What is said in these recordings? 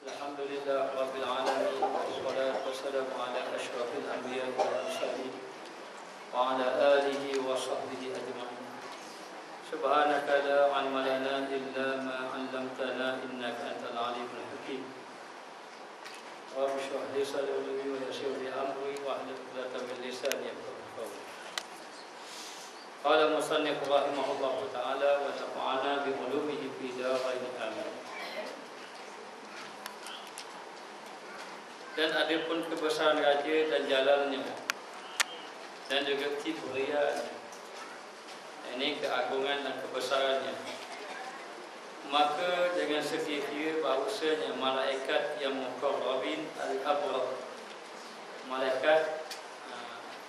Alhamdulillah Rabbil Alamin. Wassalatu wassalamu ala ashrafil anbiya wal mursalin wa ala alihi wa sahbihi ajma'in. Subhanaka la ilma lana illa ma 'allamtana innaka antal alimul hakim. Rabbi shrah li sadri wa yassir li amri wahlul 'uqdatam min lisani yafqahu qawli. Qala musannif rahimahullahu ta'ala wa nafa'ana bi ulumihi fi darain amin. Dan ada pun kebesaran raja dan jalannya dan juga kibriyaannya, ini keagungan dan kebesarannya. Maka dengan sekira bahawasanya malaikat yang muqarrabin al-abrar, malaikat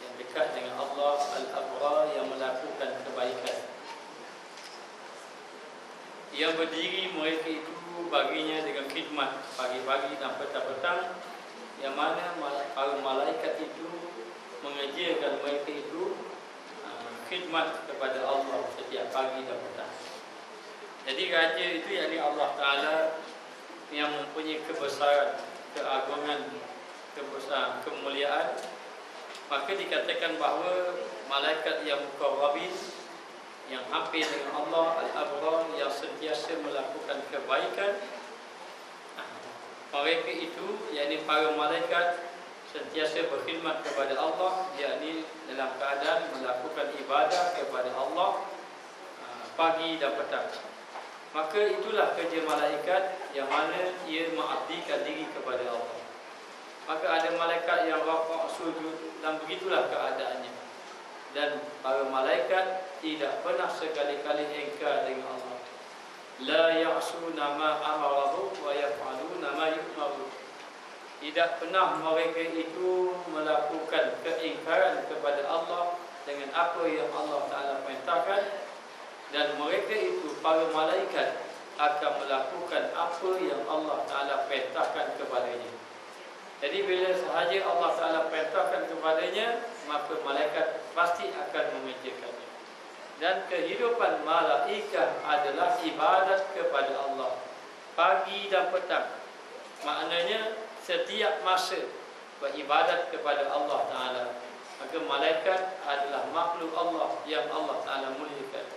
yang dekat dengan Allah, al-abrar yang melakukan kebaikan, yang berdiri mereka itu baginya dengan khidmat pagi-pagi dan petang-petang, yang mana para malaikat itu mengajarkan mereka itu khidmat kepada Allah setiap pagi dan petang. Jadi raja itu yakni Allah Ta'ala yang mempunyai kebesaran, keagungan, kebesaran, kemuliaan. Maka dikatakan bahawa malaikat yang muqarrabin, yang hampir dengan Allah, al-abrar, yang sentiasa melakukan kebaikan, mereka itu, yakni para malaikat, sentiasa berkhidmat kepada Allah, yakni dalam keadaan melakukan ibadah kepada Allah pagi dan petang. Maka itulah kerja malaikat, yang mana ia mengabdikan diri kepada Allah. Maka ada malaikat yang rakaat, sujud, dan begitulah keadaannya. Dan para malaikat tidak pernah sekali-kali ingkar dengan Allah. La ya'suna ma amarahu wa yaf'aluna ma yu'maru. Tidak pernah mereka itu melakukan keingkaran kepada Allah dengan apa yang Allah Ta'ala perintahkan, dan mereka itu, para malaikat, akan melakukan apa yang Allah Ta'ala perintahkan kepadanya. Jadi bila sahaja Allah Ta'ala perintahkan kepadanya, maka malaikat pasti akan mengerjakannya. Dan kehidupan malaikat adalah ibadat kepada Allah pagi dan petang. Maknanya setiap masa beribadat kepada Allah Ta'ala. Maka malaikat adalah makhluk Allah yang Allah Ta'ala muliakan.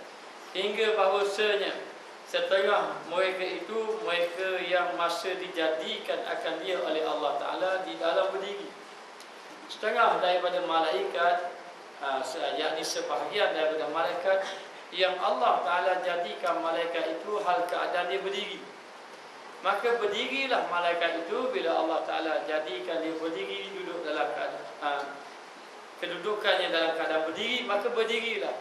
Hingga bahawasanya setengah mereka itu, mereka yang masa dijadikan akan dia oleh Allah Ta'ala di dalam berdiri. Setengah daripada malaikat, yakni sebahagian daripada malaikat yang Allah Ta'ala jadikan malaikat itu hal keadaan dia berdiri. Maka berdirilah malaikat itu bila Allah Ta'ala jadikan dia berdiri, duduk dalam keadaan kedudukannya dalam keadaan berdiri, maka berdirilah.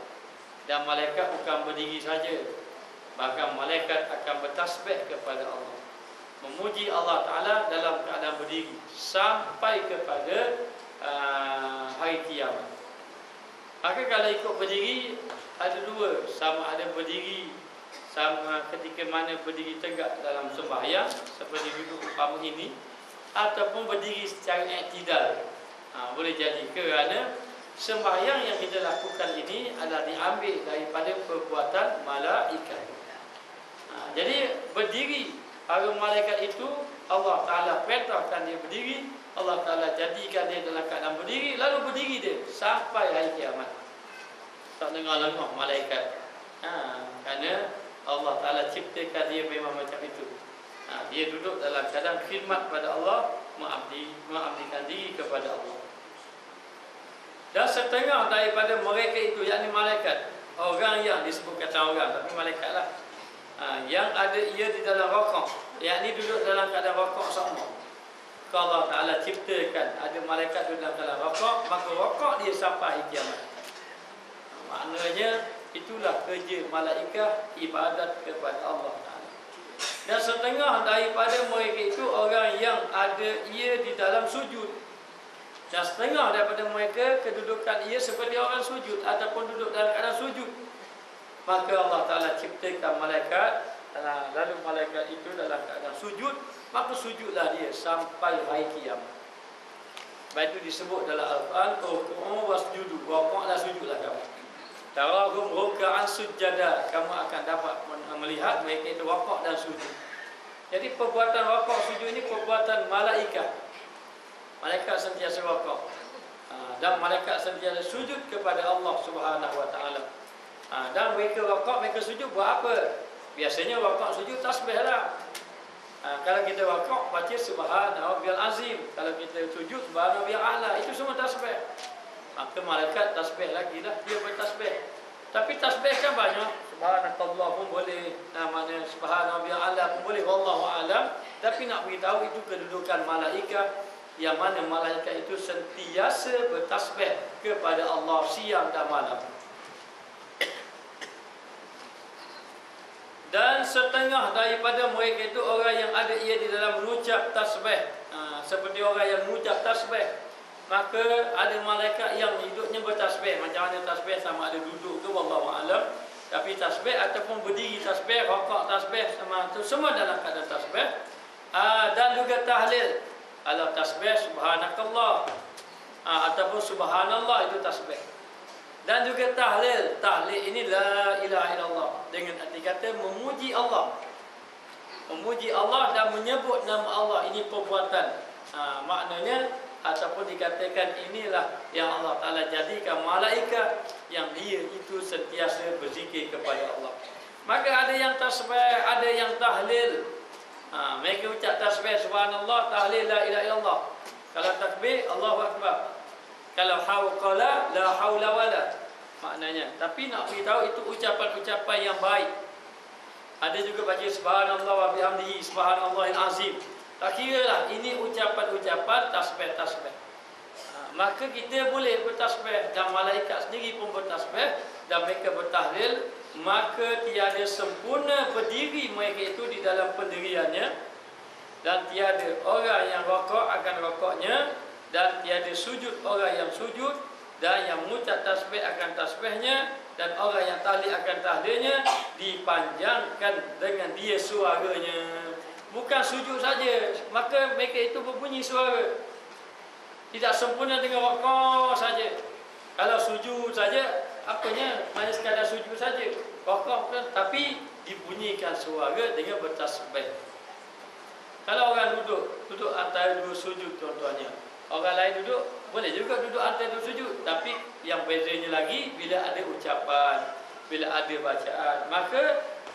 Dan malaikat bukan berdiri saja, bahkan malaikat akan bertasbih kepada Allah, memuji Allah Ta'ala dalam keadaan berdiri sampai kepada hari kiamat. Maka kalau ikut berdiri ada dua, sama ada berdiri sama ketika mana berdiri tegak dalam sembahyang seperti duduk umpama ini, ataupun berdiri secara i'tidal. Boleh jadi kerana sembahyang yang kita lakukan ini adalah diambil daripada perbuatan malaikat. Jadi berdiri para malaikat itu, Allah Ta'ala perintahkan dia berdiri, Allah Ta'ala jadikan dia dalam keadaan berdiri, lalu berdiri dia sampai hari kiamat. Tak lengah-lengah malaikat. Kerana Allah Ta'ala ciptakan dia memang macam itu. Dia duduk dalam keadaan khidmat pada Allah, mengabdikan diri kepada Allah. Dan setengah daripada mereka itu, yakni malaikat, orang yang disebut kata orang, tapi malaikat lah, yang ada ia di dalam rakaat, yakni duduk dalam keadaan rakaat sama. Kalau Allah Ta'ala ciptakan ada malaikat duduk dalam rakaat, maka rakaat dia sampai hari kiamat. Maknanya itulah kerja malaikat, ibadat kepada Allah Ta'ala. Dan setengah daripada mereka itu orang yang ada ia di dalam sujud. Dan setengah daripada mereka kedudukan ia seperti orang sujud ataupun duduk dalam keadaan sujud. Maka Allah Ta'ala ciptakan malaikat, lalu malaikat itu dalam keadaan sujud, maka sujudlah dia sampai hari kiamat. Baik itu disebut dalam Al-Quran, Rukuu wasjudu, rukuklah sujudlah kamu. Tarahum ruka'an sujada, kamu akan dapat melihat mereka itu rukuk dan sujud. Jadi perbuatan rokok sujud ini perbuatan malaikat. Malaikat sentiasa rokok. Dan malaikat sentiasa sujud kepada Allah Subhanahu wa taala. Dan mereka rokok, mereka sujud buat apa? Biasanya rokok sujud tasbihlah. Kalau kita rokok baca subhanallahil azim, kalau kita sujud subhanallahil a'la, itu semua tasbih. Maka malaikat tasbih lagi dah, dia bertasbih. Tapi tasbih kan banyak. Subhanallah pun boleh, namanya subhanallahil a'la pun boleh, wallahu a'lam. Tapi nak beritahu itu kedudukan malaikat, yang mana malaikat itu sentiasa bertasbih kepada Allah siang dan malam. Dan setengah daripada mereka itu orang yang ada ia di dalam mengucap tasbih, seperti orang yang mengucap tasbih. Maka ada malaikat yang hidupnya bertasbih. Macam mana tasbih, sama ada duduk ke, wallahu a'lam. Tapi tasbih ataupun berdiri tasbih, rokok tasbih, sama itu semua dalam keadaan tasbih. Dan juga tahlil. Kalau tasbih subhanakallah, ataupun subhanallah, itu tasbih. Dan juga tahlil. Tahlil ini la ilaha illallah, dengan arti kata memuji Allah. Memuji Allah dan menyebut nama Allah. Ini perbuatan. Maknanya ataupun dikatakan inilah yang Allah Ta'ala jadikan malaikat yang dia itu sentiasa berzikir kepada Allah. Maka ada yang tasbih, ada yang tahlil. Mereka ucap tasbih subhanallah, tahlil la ilaha illallah. Kalau takbir Allahu akbar. Kalau hauqala la haula wala, maknanya. Tapi nak beritahu itu ucapan-ucapan yang baik. Ada juga baca subhanallah wa bihamdihi subhanallahil azim. Tak kira lah, ini ucapan-ucapan tasbih-tasbih. Maka kita boleh bertasbih, dan malaikat sendiri pun bertasbih, dan mereka bertahlil. Maka tiada sempurna berdiri mereka itu di dalam pendiriannya, dan tiada orang yang rokok akan rokoknya, dan tiada sujud orang yang sujud, dan yang mengucap tasbih akan tasbihnya, dan orang yang tahlil akan tahlilnya, dipanjangkan dengan dia suaranya. Bukan sujud saja, maka mereka itu berbunyi suara. Tidak sempurna dengan rokok saja. Kalau sujud saja, apanya? Hanya sekadar sujud saja. Rokok kan, tapi dibunyikan suara dengan bertasbih. Kalau orang duduk antara dua sujud contohnya. Orang lain duduk, boleh juga duduk antara dua sujud. Tapi yang bezanya lagi, bila ada ucapan, bila ada bacaan. Maka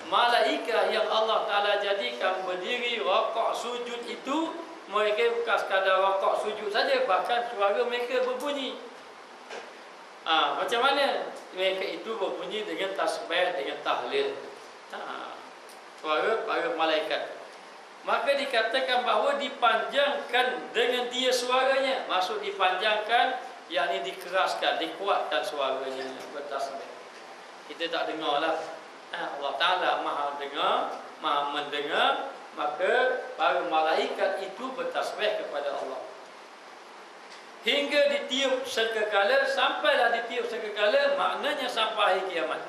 malaikat yang Allah Ta'ala jadikan berdiri, rokok, sujud itu, mereka bukan sekadar rokok, sujud saja, bahkan suara mereka berbunyi. Macam mana? Mereka itu berbunyi dengan tasbih, dengan tahlil. Suara para malaikat. Maka dikatakan bahawa dipanjangkan dengan dia suaranya. Maksud dipanjangkan, yakni dikeraskan, dikuatkan suaranya bertasbih. Kita tak dengar lah. Allah Ta'ala maha dengar, maha mendengar. Maka para malaikat itu bertasbih kepada Allah hingga ditiup sekekala. Sampailah ditiup sekekala, maknanya sampai hari kiamat.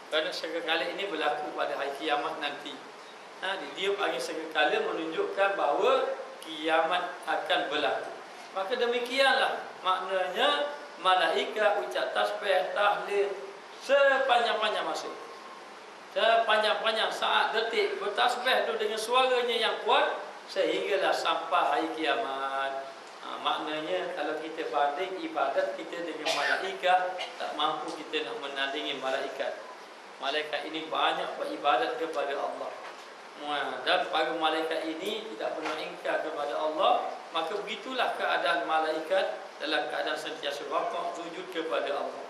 Kerana sekekala ini berlaku pada hari kiamat nanti. Ditiup angin sekekala menunjukkan bahawa kiamat akan berlaku. Maka demikianlah maknanya malaikat ucap tasbih, tahlil sepanjang-panjang masa, sepanjang-panjang saat, detik, bertasbih itu dengan suaranya yang kuat sehinggalah sampai hari kiamat. Maknanya kalau kita banding ibadat kita dengan malaikat, tak mampu kita nak menandingi malaikat. Malaikat ini banyak beribadat kepada Allah, dan para malaikat ini tidak pernah ingkar kepada Allah. Maka begitulah keadaan malaikat dalam keadaan sentiasa rukuk sujud kepada Allah.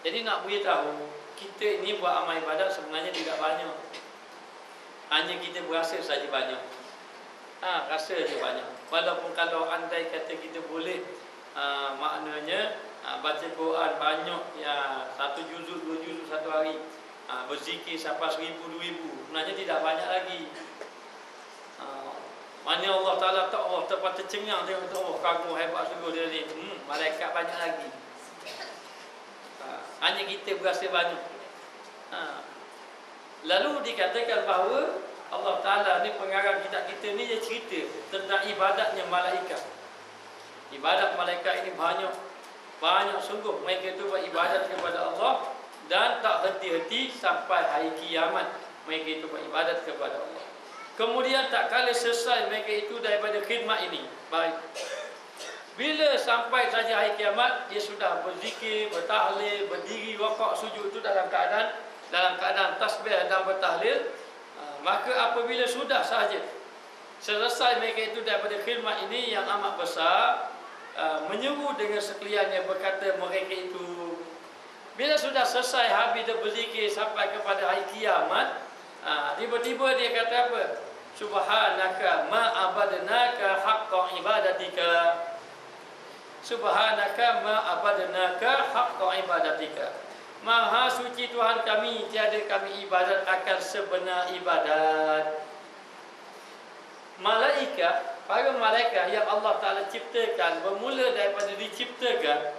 Jadi nak beritahu, kita ini buat amal ibadat sebenarnya tidak banyak. Hanya kita berasa saja banyak. Rasa saja banyak. Walaupun kalau andai kata kita boleh, maknanya baca Quran banyak, ya, 1 juzuk, 2 juzuk satu hari, berzikir sampai 1000, 2000, sebenarnya tidak banyak lagi. Mana Allah Ta'ala tak, Allah tempat tercengang tengok tu, Allah kagum hebat sungguh dia ni. Malaikat banyak lagi. Hanya kita berasa banyak. Lalu dikatakan bahawa Allah Ta'ala ni, pengarang kitab kita ni, dia cerita tentang ibadatnya malaikat. Ibadat malaikat ini banyak sungguh. Mereka itu beribadat kepada Allah dan tak henti-henti sampai hari kiamat. Mereka itu beribadat kepada Allah. Kemudian tak kala selesai mereka itu daripada khidmat ini. Baik. Bila sampai saja hari kiamat, dia sudah berzikir, bertahlil, berdiri, rokok, sujud itu dalam keadaan tasbih dan bertahlil. Maka apabila sudah saja selesai mereka itu daripada khidmat ini yang amat besar, menyeru dengan sekaliannya berkata mereka itu, bila sudah selesai habis dia berzikir sampai kepada hari kiamat, tiba-tiba dia kata apa? Subhanaka ma abadnaka haqqa ibadatika. Subhanaka ma abadnaka haqqa ibadatika. Maha suci Tuhan kami, tiada kami ibadat akan sebenar ibadat. Malaikat, para malaikat yang Allah Ta'ala ciptakan bermula daripada diciptakan,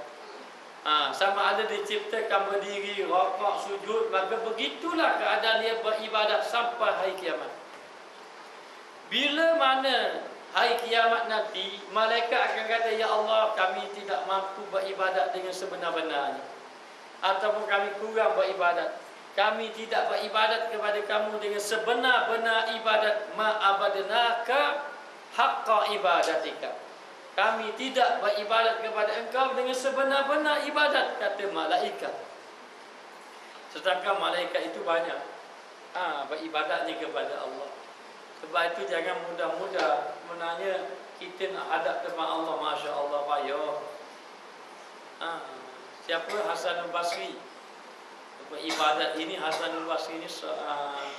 sama ada diciptakan berdiri, rokok, sujud, maka begitulah keadaan dia beribadat sampai hari kiamat. Bila mana hari kiamat nanti, malaikat akan kata, ya Allah, kami tidak mampu beribadat dengan sebenar-benarnya, ataupun kami kurang beribadat. Kami tidak beribadat kepada kamu dengan sebenar-benar ibadat. Ma'abadnaka haqqa ibadatika. Kami tidak beribadat kepada engkau dengan sebenar-benar ibadat, kata malaikat. Sedangkan malaikat itu banyak beribadatnya kepada Allah. Sebab itu jangan mudah-mudah menanya kita nak hadap depan Allah, Masya Allah, payah. Siapa? Hasan al-Basri. Ibadat ini Hasan al-Basri ini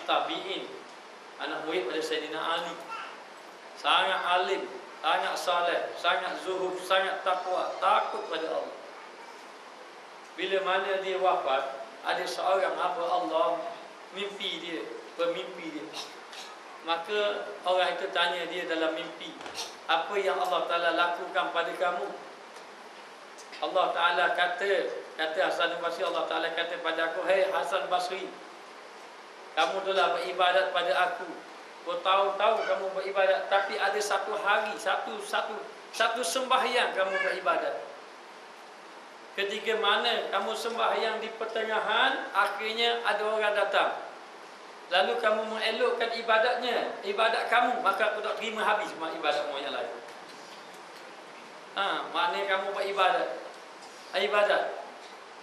tabi'in, anak murid pada Sayyidina Ali. Sangat alim, sangat saleh, sangat zuhud, sangat takwa, takut pada Allah. Bila mana dia wafat, ada seorang hamba Allah mimpi dia, bermimpi dia. Maka orang itu tanya dia dalam mimpi, apa yang Allah Ta'ala lakukan pada kamu? Allah Ta'ala kata Hasan al-Basri, Allah Ta'ala kata pada aku, hei Hasan Basri, kamu telah beribadat pada aku bertahun-tahun, kamu beribadat, tapi ada satu hari, satu sembahyang kamu beribadat. Ketika mana kamu sembahyang di pertengahan, akhirnya ada orang datang, lalu kamu mengelokkan ibadat kamu, maka aku tak terima habis semua ibadatmu yang lain. Maknanya kamu beribadat.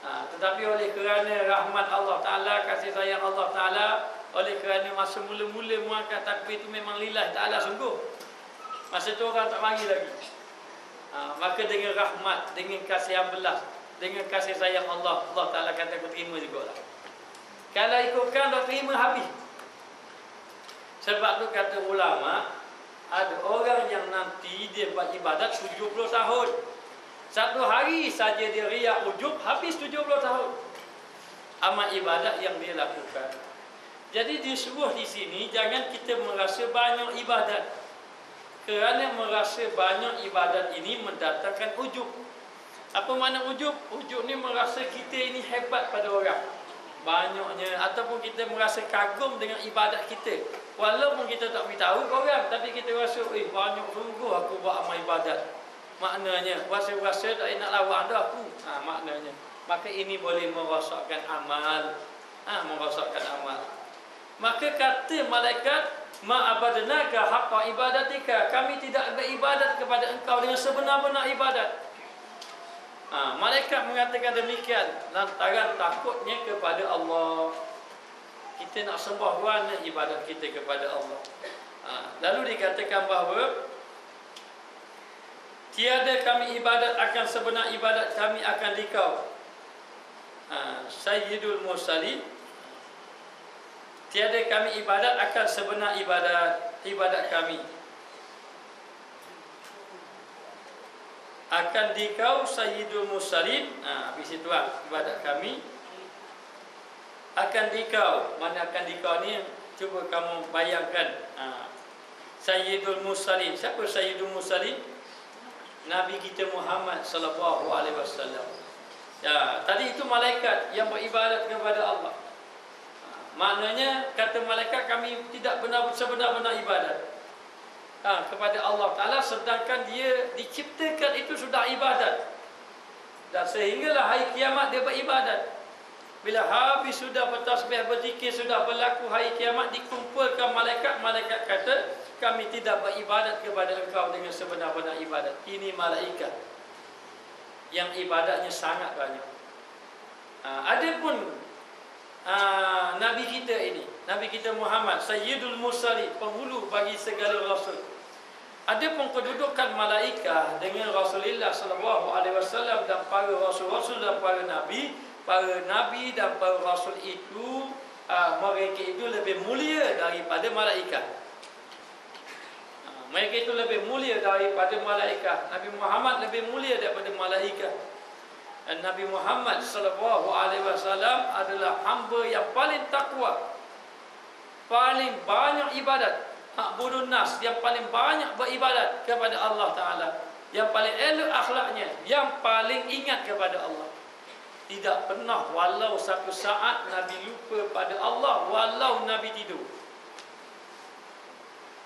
Tetapi oleh kerana rahmat Allah Ta'ala, kasih sayang Allah Ta'ala, oleh kerana masa mula-mula mengangkat takbir itu memang lillahi ta'ala sungguh, masa tu orang tak mari lagi, maka dengan rahmat, dengan kasih yang belas, dengan kasih sayang Allah, Allah Ta'ala kata aku terima juga lah. Kalau ikutkan tak terima habis. Sebab tu kata ulama, ada orang yang nanti dia buat ibadat 70 tahun, satu hari saja dia riak ujub, habis 70 tahun amal ibadat yang dia lakukan. Jadi disuruh di sini jangan kita merasa banyak ibadat, kerana merasa banyak ibadat ini mendatangkan ujub. Apa makna ujub? Ujub ni merasa kita ini hebat pada orang banyaknya, ataupun kita merasa kagum dengan ibadat kita, walaupun kita tak beritahu ke orang, tapi kita rasa banyak sungguh aku buat amal ibadat. Maknanya rasa-rasa tak nak lawan dah aku, maknanya. Maka ini boleh merosakkan amal, merosakkan amal. Maka kata malaikat, ma'abadnaka haqqa ibadatika, kami tidak beribadat kepada engkau dengan sebenar-benar ibadat. Malaikat mengatakan demikian lantaran takutnya kepada Allah. Kita nak sembah mana ibadat kita kepada Allah. Lalu dikatakan bahawa tiada kami ibadat akan sebenar ibadat kami akan dikau, Sayyidul Mursalin. Tiada kami ibadat akan sebenar ibadat kami akan dikau Sayyidul Mursalin. Habis itu ibadat kami akan dikau. Mana akan dikau ni? Cuba kamu bayangkan. Sayyidul Mursalin. Siapa Sayyidul Mursalin? Nabi kita Muhammad sallallahu alaihi wasallam. Ya, tadi itu malaikat yang beribadat kepada Allah. Maknanya kata malaikat kami tidak sebenar-benar ibadat kepada Allah Ta'ala, sedangkan dia diciptakan itu sudah ibadat, dan sehinggalah hari kiamat dia beribadat. Bila habis sudah bertasbih, berzikir, sudah berlaku hari kiamat, dikumpulkan malaikat. Malaikat kata, kami tidak beribadat kepada engkau dengan sebenar-benar ibadat. Ini malaikat yang ibadatnya sangat banyak. Adapun Nabi kita ini, Nabi kita Muhammad, Sayyidul Mursalin, penghulu bagi segala rasul. Adapun kedudukan malaikat dengan Rasulullah SAW dan para rasul-rasul dan para nabi dan para rasul itu, mereka itu lebih mulia daripada malaikat. Mereka itu lebih mulia daripada malaikat. Nabi Muhammad lebih mulia daripada malaikat. Dan Nabi Muhammad SAW adalah hamba yang paling takwa, paling banyak ibadat, ma'budun nas, yang paling banyak beribadat kepada Allah Ta'ala, yang paling elok akhlaknya, yang paling ingat kepada Allah. Tidak pernah walau satu saat Nabi lupa pada Allah, walau Nabi tidur.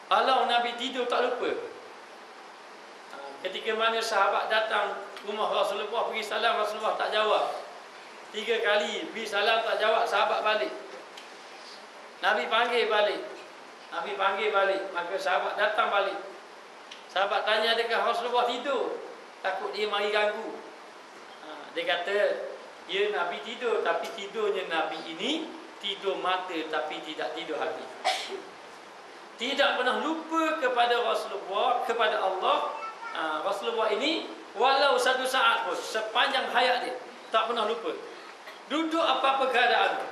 Kalau Nabi tidur tak lupa. Ketika mana sahabat datang rumah Rasulullah, beri salam, Rasulullah tak jawab. 3 kali beri salam tak jawab, sahabat balik. Nabi panggil balik. Maka sahabat datang balik. Sahabat tanya, adakah Rasulullah tidur? Takut dia mari ganggu. Dia kata, ya Nabi tidur, tapi tidurnya Nabi ini tidur mata tapi tidak tidur hati. Tidak pernah lupa kepada Rasulullah, kepada Allah. Rasulullah ini walau satu saat pun sepanjang hayat dia tak pernah lupa. Duduk apa-apa keadaan,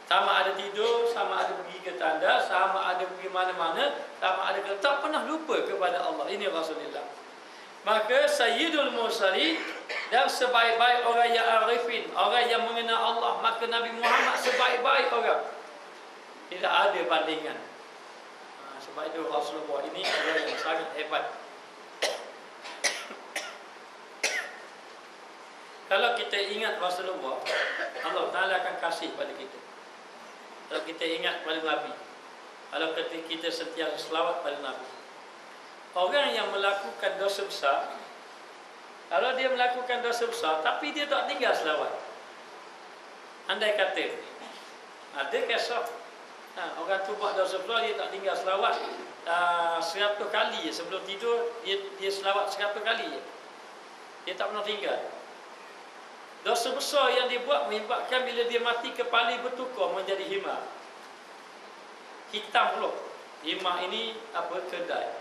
sama ada tidur, sama ada pergi ke tanda, sama ada pergi mana-mana, sama ada tak pernah lupa kepada Allah. Ini Rasulullah. Maka Sayyidul Mursalin dan sebaik-baik orang yang arifin, orang yang mengenal Allah, maka Nabi Muhammad sebaik-baik orang. Tidak ada bandingan. Sebab itu Rasulullah ini orang yang sangat hebat. Kalau kita ingat Rasulullah, Allah Ta'ala akan kasih pada kita. Kalau kita ingat pada Nabi, kalau kita sentiasa selawat pada Nabi. Orang yang melakukan dosa besar, kalau dia melakukan dosa besar tapi dia tak tinggal selawat, andai kata ada kisah, orang tu buat dosa besar, dia tak tinggal selawat 100 kali sebelum tidur, dia selawat 100 kali je. Dia tak pernah tinggal. Dosa besar yang dia buat menyebabkan bila dia mati kepala bertukar menjadi himar. Hitam pula. Himar ini kedai.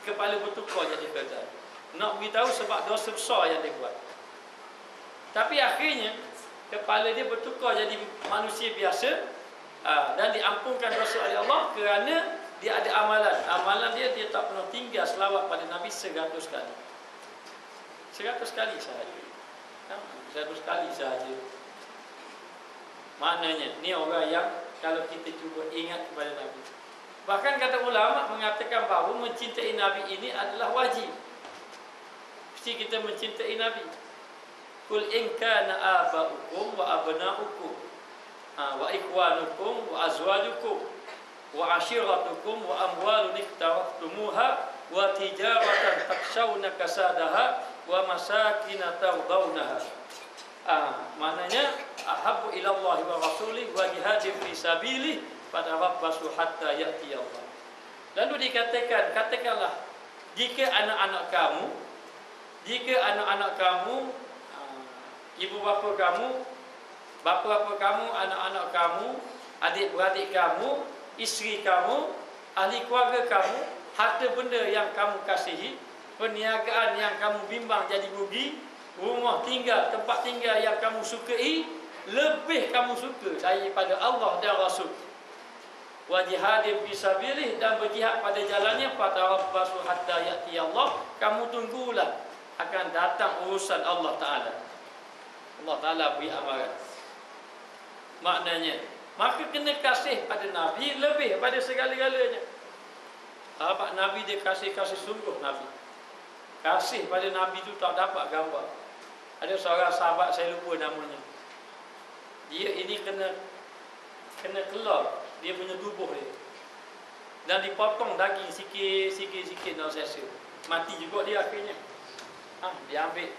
Kepala bertukar jadi kedai. Nak beritahu sebab dosa besar yang dia buat. Tapi akhirnya kepala dia bertukar jadi manusia biasa, dan diampunkan dosa oleh Allah kerana dia ada amalan. Amalan dia tak pernah tinggal selawat pada Nabi 100 kali. 100 kali sahaja. 100 kali sahaja. Maknanya ni orang yang kalau kita cuba ingat kepada Nabi. Bahkan kata ulama mengatakan bahawa mencintai Nabi ini adalah wajib. Mesti kita mencintai Nabi. Qul in kana aba'ukum wa abna'ukum wa ikhwanukum wa azwajukum wa ashiratukum wa amwalun iqtaraftumuha wa tijaratan takshawna kasadaha wa masakin tardawnaha. Maknanya ahabbu ilallahi wa rasulih wa jihadin fi sabilih fatarabbasu hatta ya'ti Allah. Lalu katakanlah jika anak-anak kamu, ibu bapa kamu, bapa kamu, anak-anak kamu, adik-beradik kamu, isteri kamu, ahli keluarga kamu, harta benda yang kamu kasihi, perniagaan yang kamu bimbang jadi rugi, rumah tinggal, tempat tinggal yang kamu sukai, lebih kamu suka daripada Allah dan Rasul. Wa jihadin fi sabilih, dan berjihad pada jalannya, fatarabbasu hatta ya'ti Allah, kamu tunggulah akan datang urusan Allah Ta'ala. Allah Ta'ala beri amaran. Maknanya, maka kena kasih pada Nabi lebih pada segala-galanya. Sahabat Nabi dia kasih sungguh Nabi. Kasih pada Nabi itu tak dapat gambar. Ada seorang sahabat, saya lupa namanya. Dia ini kena kelar dia punya tubuh dia. Dan dipotong daging sikit dalam sesa. Mati juga dia akhirnya. Dia ambil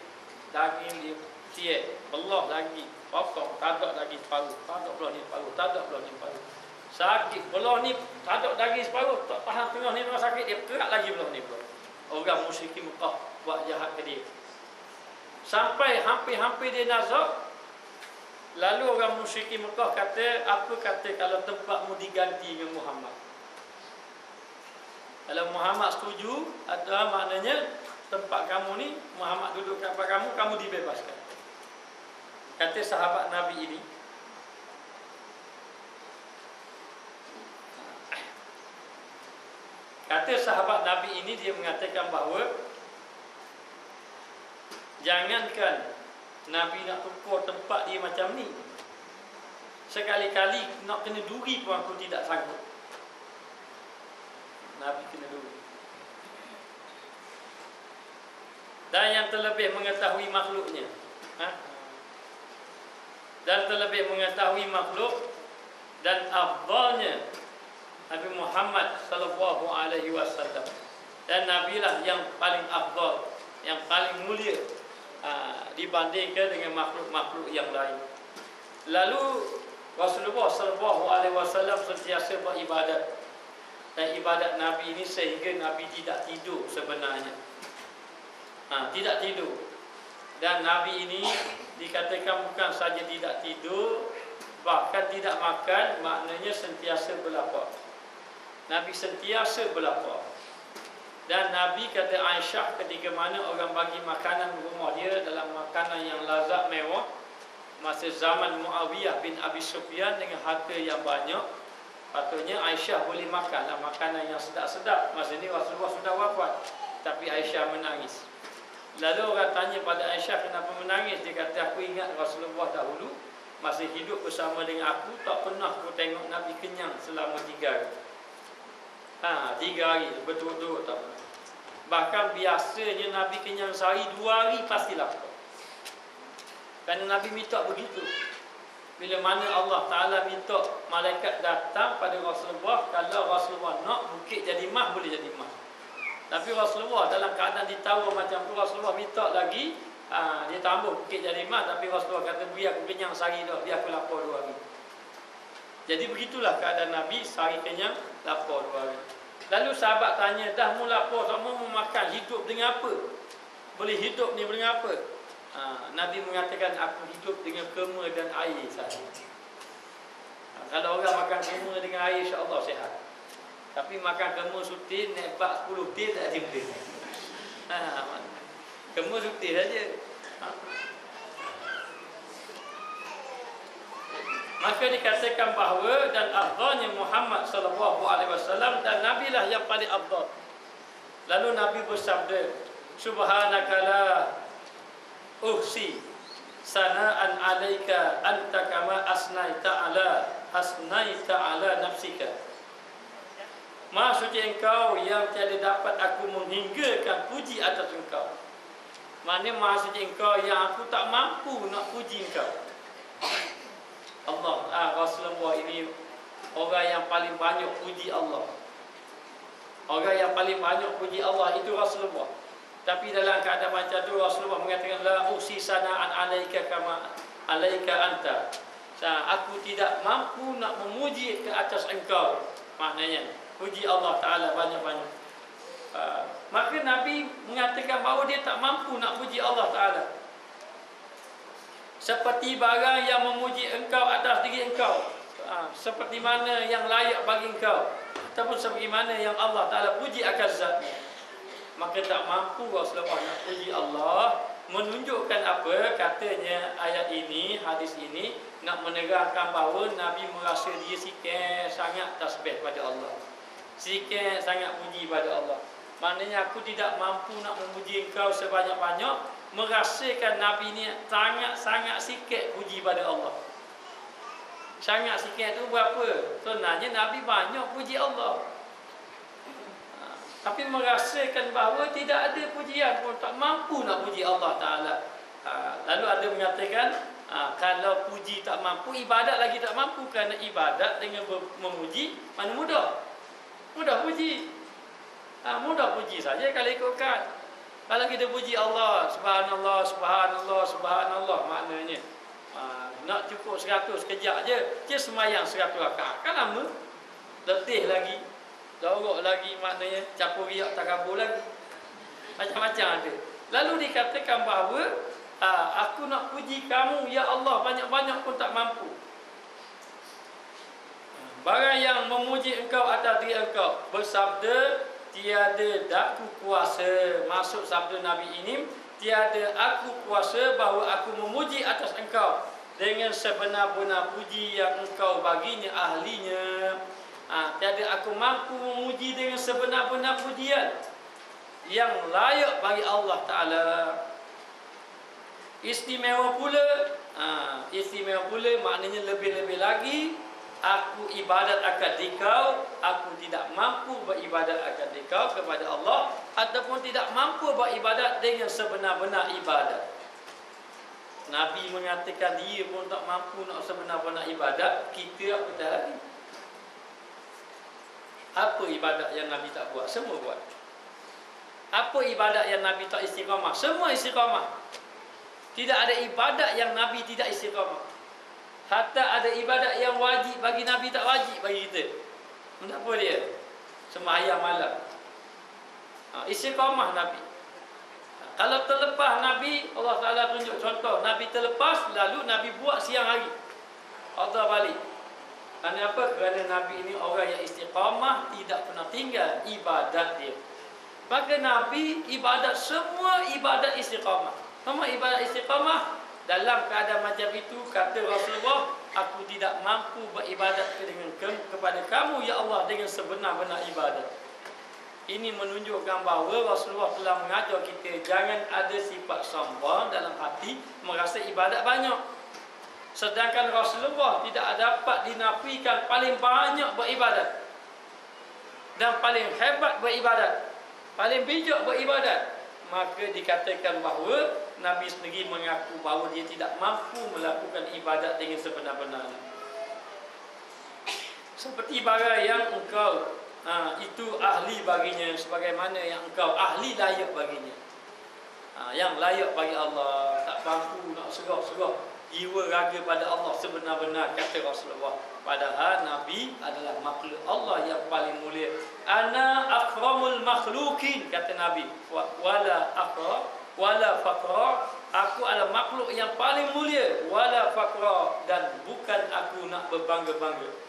daging dia Tiek, belah lagi, potong, tak ada lagi separuh, tak ada belah ni separuh, tak ada belah ni separuh. Sakit, belah ni tak ada daging separuh, tak tahan tengah ni memang sakit, dia kerak lagi belah ni pula. Orang musyrikin Mekah buat jahat ke dia. Sampai hampir-hampir dia nazak. Lalu orang musyrikin Mekah kata, apa kata kalau tempatmu diganti dengan Muhammad? Kalau Muhammad setuju, ada maknanya tempat kamu ni, Muhammad duduk kat tempat kamu, kamu dibebaskan. Kata sahabat Nabi ini, dia mengatakan bahawa jangankan Nabi nak tukar tempat dia macam ni, sekali-kali nak kena duri pun aku tidak sanggup. Nabi kena duri. Dan yang terlebih mengetahui makhluknya, dan terlebih mengetahui makhluk dan afdalnya Nabi Muhammad sallallahu alaihi wasallam. Dan nabilah yang paling afdal, yang paling mulia dibandingkan dengan makhluk-makhluk yang lain. Lalu Rasulullah sallallahu alaihi wasallam sentiasa beribadat. Dan ibadat Nabi ini sehingga Nabi tidak tidur sebenarnya. Tidak tidur. Dan Nabi ini dikatakan bukan saja tidak tidur, bahkan tidak makan, maknanya sentiasa berlapar. Nabi sentiasa berlapar. Dan Nabi kata Aisyah, ketika mana orang bagi makanan rumah dia dalam makanan yang lazat mewah, masa zaman Muawiyah bin Abi Sufyan dengan harta yang banyak, patutnya Aisyah boleh makanlah makanan yang sedap-sedap. Masa ni Rasulullah sudah wafat, tapi Aisyah menangis. Lalu orang tanya pada Aisyah, kenapa menangis? Dia kata, aku ingat Rasulullah dahulu masih hidup bersama dengan aku, tak pernah aku tengok Nabi kenyang selama 3 hari. 3 hari betul-betul tak pernah. Bahkan biasanya Nabi kenyang sehari, 2 hari pasti lapar. Kerana Nabi minta begitu. Bila mana Allah Ta'ala minta malaikat datang pada Rasulullah, kalau Rasulullah nak bukit jadi mah, boleh jadi mah. Tapi Rasulullah dalam keadaan ditawar macam tu, Rasulullah minta lagi, dia tambah bukit jadi mah. Tapi Rasulullah kata, biar aku kenyang sehari dah, biar aku lapar 2 hari. Jadi begitulah keadaan Nabi, sehari kenyang, lapar 2 hari. Lalu sahabat tanya, dah mu lapar, tak mau makan, hidup dengan apa? Boleh hidup ni dengan apa? Nabi mengatakan, aku hidup dengan kurma dan air sahaja. Kalau orang makan kurma dengan air, insya-Allah sihat. Tapi makan kurma sutir, naik bak 10 tir tak jumpa. Kurma sutir saja. Maka dikatakan bahawa dan afdalnya Muhammad sallallahu alaihi wasallam, dan nabilah yang paling afdal. Lalu Nabi bersabda, subhanaka la uhsi sana'an 'alaika anta kama asnaita ala nafsika. Maha suci engkau yang tiada dapat aku menghinggakan puji atas engkau. Maknanya maha suci engkau yang aku tak mampu nak puji engkau. Allah, Rasulullah ini orang yang paling banyak puji Allah. Orang yang paling banyak puji Allah itu Rasulullah. Tapi dalam keadaan macam tu Rasulullah mengatakan, la usi sana'an 'alaika kama 'alaika anta. Aku tidak mampu nak memuji ke atas engkau. Maknanya puji Allah Ta'ala banyak-banyak. Maka Nabi mengatakan bahawa dia tak mampu nak puji Allah Ta'ala. Seperti barang yang memuji engkau atas diri engkau, seperti mana yang layak bagi engkau, ataupun seperti mana yang Allah Ta'ala puji akan zatnya. Maka tak mampu Rasulullah nak puji Allah. Menunjukkan apa? Katanya ayat ini, hadis ini nak menerangkan bahawa Nabi merasa dia sikit sangat tasbih pada Allah, sikit sangat puji pada Allah. Maknanya aku tidak mampu nak memuji engkau sebanyak-banyak. Merasakan Nabi ni sangat-sangat sikit puji pada Allah. Sangat sikit tu berapa? Sebenarnya Nabi banyak puji Allah, tapi merasakan bahawa tidak ada pujian pun, tak mampu nak puji Allah Ta'ala. Lalu ada mengatakan, kalau puji tak mampu, ibadat lagi tak mampu. Kerana ibadat dengan memuji, mana mudah? Mudah puji. Mudah puji saja kalau ikutkan. Kalau kita puji Allah, subhanallah, subhanallah, subhanallah, maknanya nak cukup 100 kejap je semayang 100 rakaat. Kan lama. Letih lagi, dorok lagi, maknanya capur riak takabur lagi. Macam-macam ada. Lalu dikatakan bahawa aku nak puji kamu ya Allah banyak-banyak pun tak mampu. Barang yang memuji engkau atas diri engkau, bersabda, tiada daku kuasa. Masuk sabda Nabi ini, tiada aku kuasa bahawa aku memuji atas engkau dengan sebenar-benar puji yang engkau baginya ahlinya. Tiada aku mampu memuji dengan sebenar-benar pujian yang layak bagi Allah Ta'ala. Istimewa pula, maknanya lebih-lebih lagi, aku ibadat akan dikau, aku tidak mampu beribadat akan dikau kepada Allah, ataupun tidak mampu beribadat dengan sebenar-benar ibadat. Nabi mengatakan dia pun tak mampu nak sebenar-benar ibadat, kita apa lagi? Apa ibadat yang Nabi tak buat? Semua buat. Apa ibadat yang Nabi tak istiqamah? Semua istiqamah. Tidak ada ibadat yang Nabi tidak istiqamah. Hatta ada ibadat yang wajib bagi Nabi tak wajib bagi kita. Kenapa dia? Sembahyang malam. Istiqamah Nabi. Kalau terlepas Nabi, Allah Ta'ala tunjuk contoh. Nabi terlepas, lalu Nabi buat siang hari. Allah balik. Kerana apa? Kerana Nabi ini orang yang istiqamah, tidak pernah tinggal ibadat dia. Maka Nabi ibadat, semua ibadat istiqamah. Semua ibadat istiqamah. Dalam keadaan macam itu, kata Rasulullah, aku tidak mampu beribadat kepada kamu ya Allah dengan sebenar-benar ibadat. Ini menunjukkan bahawa Rasulullah telah mengajar kita jangan ada sifat sombong dalam hati, merasa ibadat banyak. Sedangkan Rasulullah tidak dapat dinafikan paling banyak beribadat dan paling hebat beribadat, paling bijak beribadat. Maka dikatakan bahawa Nabi sendiri mengaku bahawa dia tidak mampu melakukan ibadat dengan sebenar-benarnya. Seperti barang yang engkau itu ahli baginya, sebagaimana yang engkau ahli layak baginya. Yang layak bagi Allah, tak mampu nak serah-serah jiwa raga pada Allah sebenar-benar, kata Rasulullah. Padahal Nabi adalah makhluk Allah yang paling mulia. Ana akramul makhlukin, kata Nabi. Wala akra, wala faqra. Aku adalah makhluk yang paling mulia. Wala faqra, dan bukan aku nak berbangga-bangga.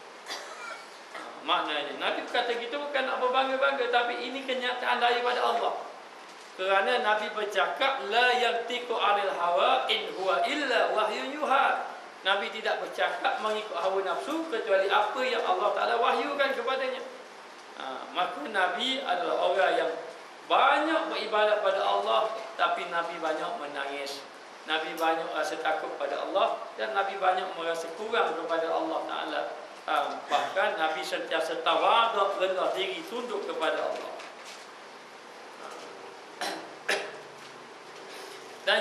Maknanya Nabi kata gitu bukan nak berbangga-bangga, tapi ini kenyataan daripada Allah. Kerana Nabi bercakap la yantiqu 'anil hawa in huwa illa wahyun yuha. Nabi tidak bercakap mengikut hawa nafsu kecuali apa yang Allah Ta'ala wahyukan kepadanya. Maka Nabi adalah orang yang banyak beribadat pada Allah, tapi Nabi banyak menangis. Nabi banyak rasa takut pada Allah, dan Nabi banyak merasa kurang kepada Allah Ta'ala. Bahkan Nabi sentiasa tawaduk, rendah diri, tunduk kepada Allah. Dan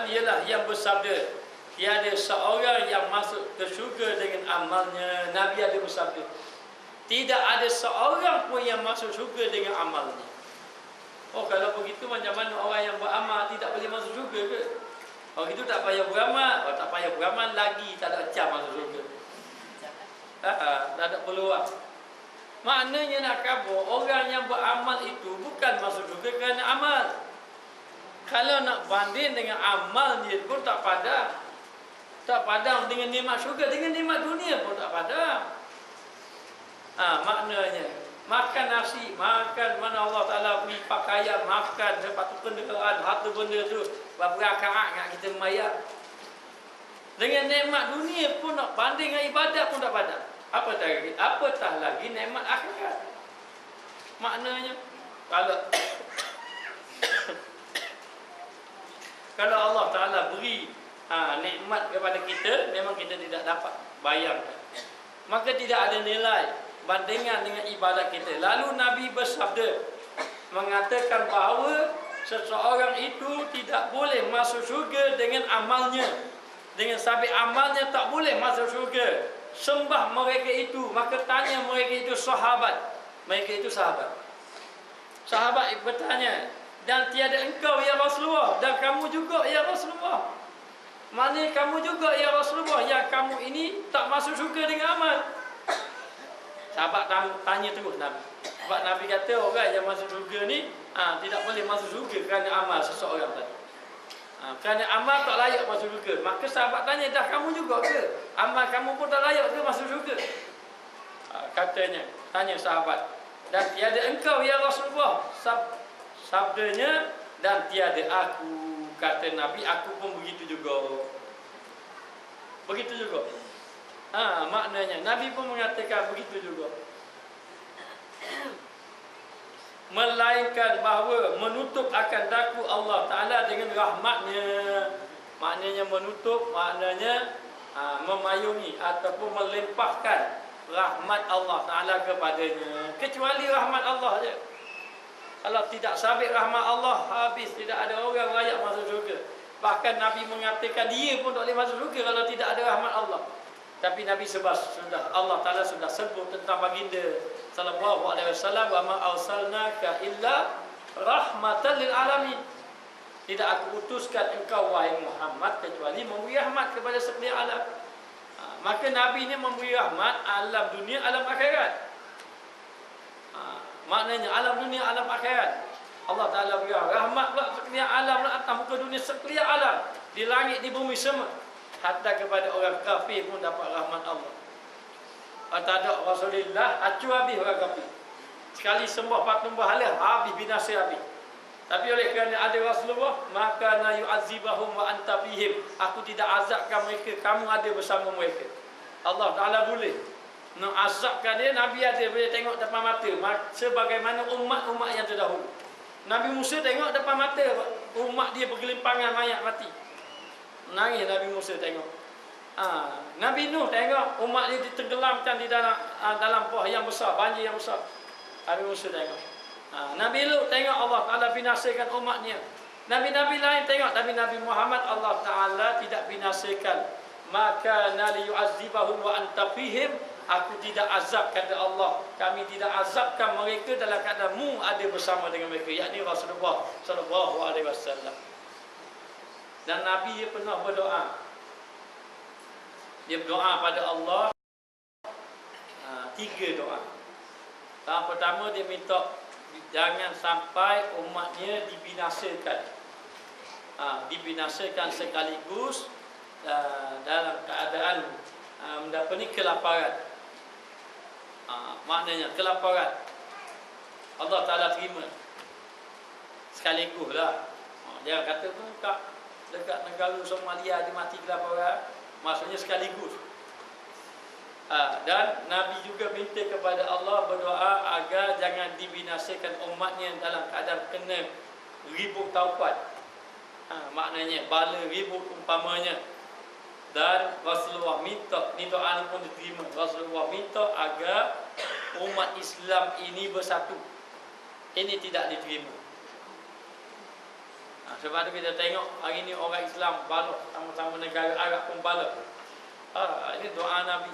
ialah yang bersabda, tiada seorang yang masuk ke syurga dengan amalnya. Nabi ada bersabda, tidak ada seorang pun yang masuk syurga dengan amalnya. Oh, kalau begitu macam mana orang yang beramal tidak boleh masuk syurga ke? Oh, itu tak payah beramal. Oh, tak payah beramal lagi, tak ada macam masuk syurga. Tak ada peluang. Maknanya nak kabur, orang yang beramal itu bukan masuk syurga kerana amal. Kalau nak banding dengan amal dia pun tak padam. Tak padam dengan nikmat syurga, dengan nikmat dunia pun tak padam. Maknanya makan nasi, makan mana Allah Ta'ala beri pakaian, makan sepatu kenderaan, harta benda tu berakaat kat kita mayat. Dengan nikmat dunia pun nak banding dengan ibadat pun tak padam. Apatah lagi nikmat akhirat. Maknanya kalau Allah Ta'ala beri nikmat kepada kita, memang kita tidak dapat bayangkan. Maka tidak ada nilai bandingan dengan ibadat kita. Lalu Nabi bersabda, mengatakan bahawa seseorang itu tidak boleh masuk syurga dengan amalnya. Dengan sabit amalnya tak boleh masuk syurga. Sembah mereka itu, maka tanya mereka itu sahabat. Mereka itu sahabat. Sahabat bertanya, dan tiada engkau ya Rasulullah, dan kamu juga ya Rasulullah. Maknanya kamu juga ya Rasulullah, yang kamu ini tak masuk syurga dengan amal. Sahabat tanya terus Nabi. Sebab Nabi kata orang yang masuk syurga ni tidak boleh masuk syurga kerana amal seseorang tadi. Kerana amal tak layak masuk syurga. Maka sahabat tanya, dah kamu juga ke? Amal kamu pun tak layak ke masuk syurga? Katanya, tanya sahabat, dan tiada engkau ya Rasulullah. Sabdanya, dan tiada aku. Kata Nabi, aku pun begitu juga. Begitu juga. Maknanya Nabi pun mengatakan begitu juga. Melainkan bahawa menutup akan daku Allah Ta'ala dengan rahmatnya. Maknanya menutup, maknanya memayungi ataupun melimpahkan rahmat Allah Ta'ala kepadanya. Kecuali rahmat Allah saja. Kalau tidak sabit rahmat Allah, habis, tidak ada orang layak masuk syurga. Bahkan Nabi mengatakan dia pun tak boleh masuk syurga kalau tidak ada rahmat Allah. Tapi Nabi sudah Allah Ta'ala sudah sebut tentang baginda sallallahu alaihi wasallam, wa ma arsalnaka illa rahmatan lil alamin. Tidak aku utuskan engkau wahai Muhammad kecuali memberi rahmat kepada sekalian alam. Maka Nabi ini memberi rahmat alam dunia, alam akhirat. Maknanya alam dunia, alam akhirat. Allah Ta'ala beri rahmat pula sekalian alam lah, atas muka dunia sekalian alam, di langit, di bumi semua. Hatta kepada orang kafir pun dapat rahmat Allah. Atadak Rasulullah, acu habis orang kafir. Sekali sembah patung berhala, habis binasa habis. Tapi oleh kerana ada Rasulullah, maka na yu'azibahum wa anta fihim. Aku tidak azabkan mereka, kamu ada bersama mereka. Allah Ta'ala boleh nak azabkan dia. Nabi ada boleh tengok depan mata, sebagaimana umat-umat yang terdahulu. Nabi Musa tengok depan mata umat dia bergelimpangan mayat mati. Nangis Nabi Musa tengok. Nabi Nuh tengok umat dia ditenggelamkan di dalam puah yang besar, banjir yang besar. Nabi Musa tengok. Nabi Lut tengok Allah Ta'ala binasakan umatnya. Nabi-nabi lain tengok, tapi Nabi Muhammad Allah Ta'ala tidak binasakan. Maka nali yu'azibahum wa anta fihim. Aku tidak azab, kata Allah. Kami tidak azabkan mereka dalam keadaan mu ada bersama dengan mereka, yakni Rasulullah sallallahu alaihi wasallam. Dan Nabi dia pernah berdoa. Dia berdoa pada Allah 3 doa. Yang pertama dia minta jangan sampai umatnya dibinasakan. Dibinasakan sekaligus dalam keadaan mendapat kelaparan. Maknanya kelaparan Allah Ta'ala terima sekaligus lah. Jangan kata tu dekat negara Somalia dia mati kelaparan, maksudnya sekaligus. Dan Nabi juga minta kepada Allah, berdoa agar jangan dibinasakan umatnya dalam keadaan kena ribut taufan. Maknanya bala ribut umpamanya. Dan Rasulullah minta, ni doa ni pun diterima. Rasulullah minta agar umat Islam ini bersatu. Ini tidak diterima. Sebab tu kita tengok hari ni orang Islam balok sama-sama negara Arab pun balok. Ini doa Nabi.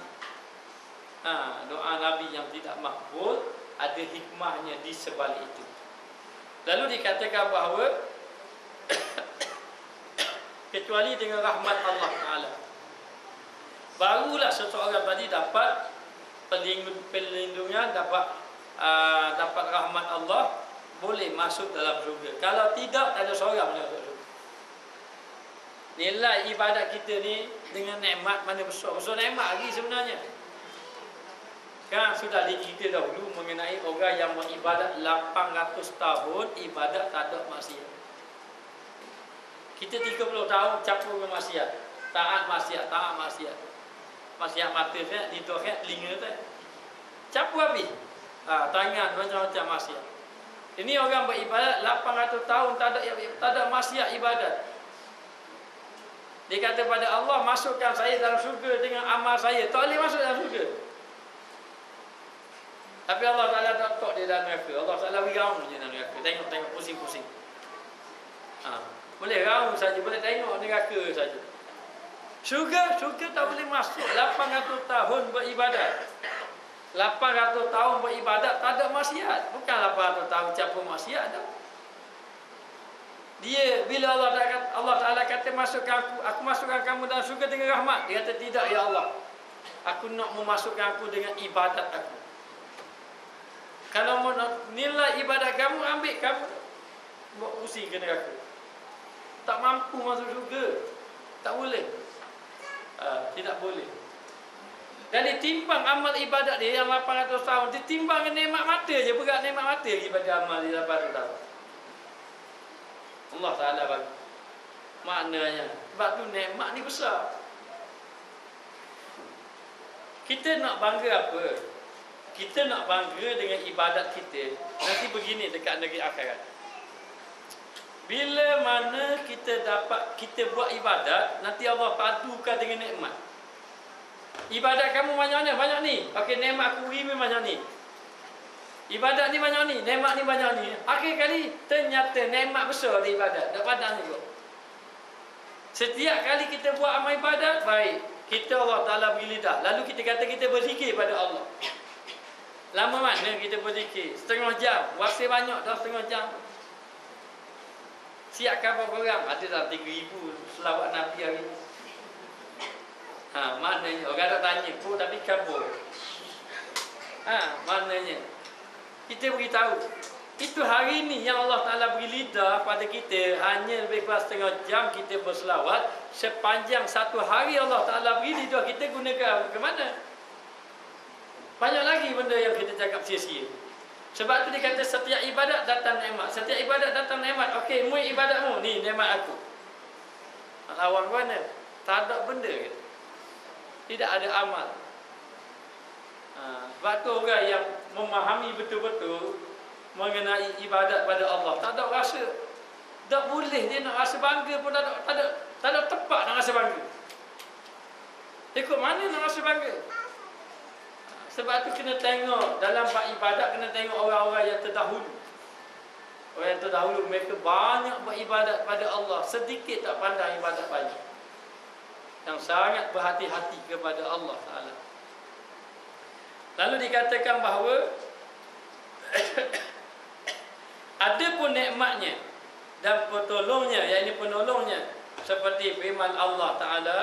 Doa Nabi yang tidak makbul, ada hikmahnya di sebalik itu. Lalu dikatakan bahawa kecuali dengan rahmat Allah Ta'ala, barulah seseorang tadi dapat perlindungan, dapat rahmat Allah, boleh masuk dalam syurga. Kalau tidak, tak ada seorang boleh masuk syurga. Nilai ibadat kita ni dengan nikmat mana besar. Besar nikmat lagi sebenarnya. Kan sudah dicerita dahulu mengenai orang yang beribadat 800 tahun, ibadat tak ada maksiat. Kita 30 tahun campur dengan maksiat. Taat maksiat. Maksiat mata saya, ditohek telinga saya. Campur habis. Tangan macam-macam maksiat. Ini orang beribadat 800 tahun tak ada maksiat ibadat. Dia kata pada Allah, masukkan saya dalam syurga dengan amal saya. Tak boleh masuk dalam syurga. Tapi Allah Ta'ala tak tok dia dalam neraka. Allah Ta'ala beri raung je dalam neraka. Tengok pusing-pusing. Boleh raung saja, boleh tengok neraka saja. Syurga tak boleh masuk. 800 tahun beribadat. 800 tahun beribadat tak ada maksiat. Bukan 800 tahun campur maksiat dah. Dia bila Allah Taala kata masukkan aku masukkan kamu dalam syurga dengan rahmat. Dia kata tidak ya Allah. Aku nak memasukkan aku dengan ibadat aku. Kalau mau nilai ibadat kamu, ambil kamu buat usi ke neraka. Tak mampu masuk syurga. Tak boleh. Tidak boleh. Dan ditimbang amal ibadat dia yang 800 tahun, ditimbang dengan nikmat mata je, berat nikmat mata lagi pada amal dia 800 tahun. Allah Ta'ala bagi. Maknanya, sebab tu nikmat ni besar. Kita nak bangga apa? Kita nak bangga dengan ibadat kita. Nanti begini dekat negeri akhirat. Bila mana kita dapat, kita buat ibadat, nanti Allah padukan dengan nikmat. Ibadat kamu banyak ni, banyak ni. Okey, nikmat aku beri banyak ni. Ibadat ni banyak ni, nikmat ni banyak ni. Akhir kali ternyata nikmat besar di ibadat. Tak padang juga. Setiap kali kita buat amal ibadat baik, kita Allah Taala beri lidah. Lalu kita kata kita berzikir pada Allah. Lama mana kita berzikir? Setengah jam. Wasi banyak dah setengah jam. Siapkan berapa orang? Ada dah 3,000 selawat Nabi hari ni. Maknanya orang tak tanya pun tapi kabur. Maknanya kita beritahu itu hari ni yang Allah Ta'ala beri lidah pada kita, hanya lebih kurang setengah jam kita berselawat. Sepanjang satu hari Allah Ta'ala beri lidah kita gunakan ke mana? Banyak lagi benda yang kita cakap sia-sia. Sebab tu dia kata setiap ibadat datang nikmat. Setiap ibadat datang nikmat. Okey, mu ibadatmu ni nikmat aku. Lawan mana? Tak ada benda ke? Tidak ada amal. Sebab tu orang yang memahami betul-betul mengenai ibadat pada Allah, tak ada rasa, tak boleh dia nak rasa bangga pun tak ada tempat nak rasa bangga. Ikut mana nak rasa bangga? Sebab tu kena tengok dalam bab ibadat, kena tengok orang-orang yang terdahulu. Orang yang terdahulu mereka banyak beribadat pada Allah, sedikit tak pandang ibadat banyak. Yang sangat berhati-hati kepada Allah Ta'ala. Lalu dikatakan bahawa ada pun nikmatnya dan penolongnya, iaitu penolongnya, seperti firman Allah Ta'ala,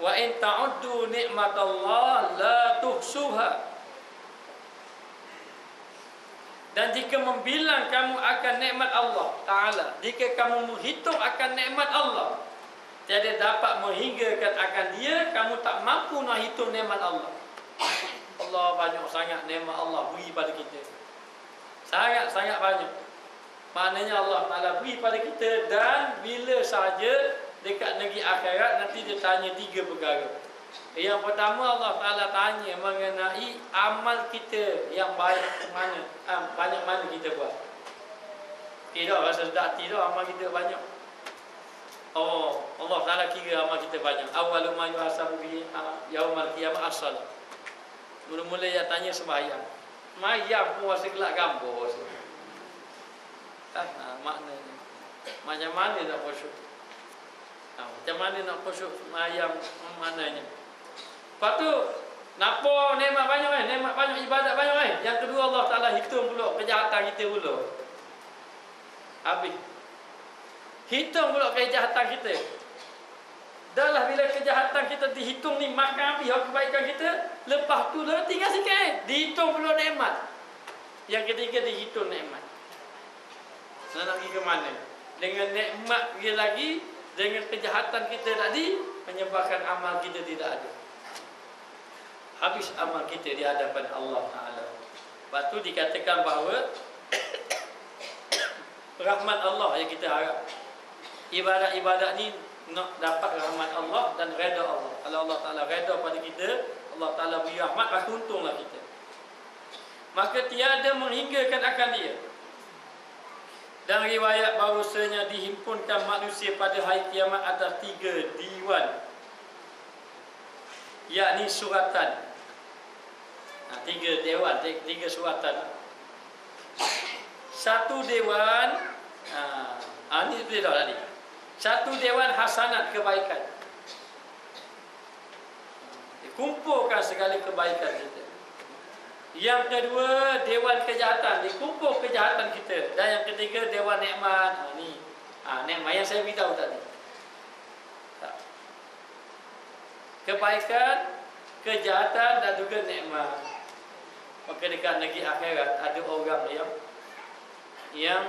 wa in ta'uddu ni'matallah la tuhsuha. Dan jika membilang kamu akan nikmat Allah Ta'ala, jika kamu menghitung akan nikmat Allah, tiada dapat menghinggakan akan dia, kamu tak mampu nak hitung nikmat Allah. Allah banyak sangat nikmat Allah beri pada kita. Sangat-sangat banyak. Maknanya Allah Ta'ala beri pada kita, dan bila saja dekat negeri akhirat nanti dia tanya 3 perkara. Yang pertama Allah Ta'ala tanya mengenai amal kita yang baik mana, banyak mana kita buat. Tidak rasa sedap hati dah amal kita banyak. Allah Ta'ala kira amal kita banyak. Awwalu ma yuhasabu bihi yaumal qiyamah as-salat. Mula-mula dia tanya sembahyang. Sembahyang pun rasa gelak gambar. Maknanya macam mana nak khusyuk? Macam mana nak khusyuk sembahyang? Maknanya. Lepas tu napa nikmat banyak nikmat banyak, ibadat banyak Yang kedua Allah Ta'ala hitung pula kejahatan kita pula. Habis. Hitung pula kejahatan kita. Dahlah bila kejahatan kita dihitung ni, makan habis kebaikan kita, lepas tu lah tinggal sikit dihitung pula nikmat. Yang ketiga dihitung nikmat. Nak pergi ke mana? Dengan nikmat dia lagi, dengan kejahatan kita tadi, menyebabkan amal kita tidak ada. Habis amal kita di hadapan Allah Ta'ala. Lepas tu dikatakan bahawa rahmat Allah yang kita harap. Ibadat-ibadat ni nak dapat rahmat Allah dan redha Allah. Kalau Allah Ta'ala redha pada kita, Allah Ta'ala beri rahmat, maka untunglah kita. Maka tiada menghinggakan akan dia. Dan riwayat bahawasanya dihimpunkan manusia pada hari kiamat atas 3 diwan, yakni suratan. 3 dewan, 3 suratan. Satu dewan, ini sudah tadi. Satu dewan hasanat, kebaikan. Dikumpulkan segala kebaikan kita. Yang kedua, dewan kejahatan, dikumpul kejahatan kita. Dan yang ketiga, dewan nikmat. Ni nikmat yang saya beritahu tadi. Kebaikan, kejahatan dan juga nikmat. Maka dekat negeri akhirat ada orang yang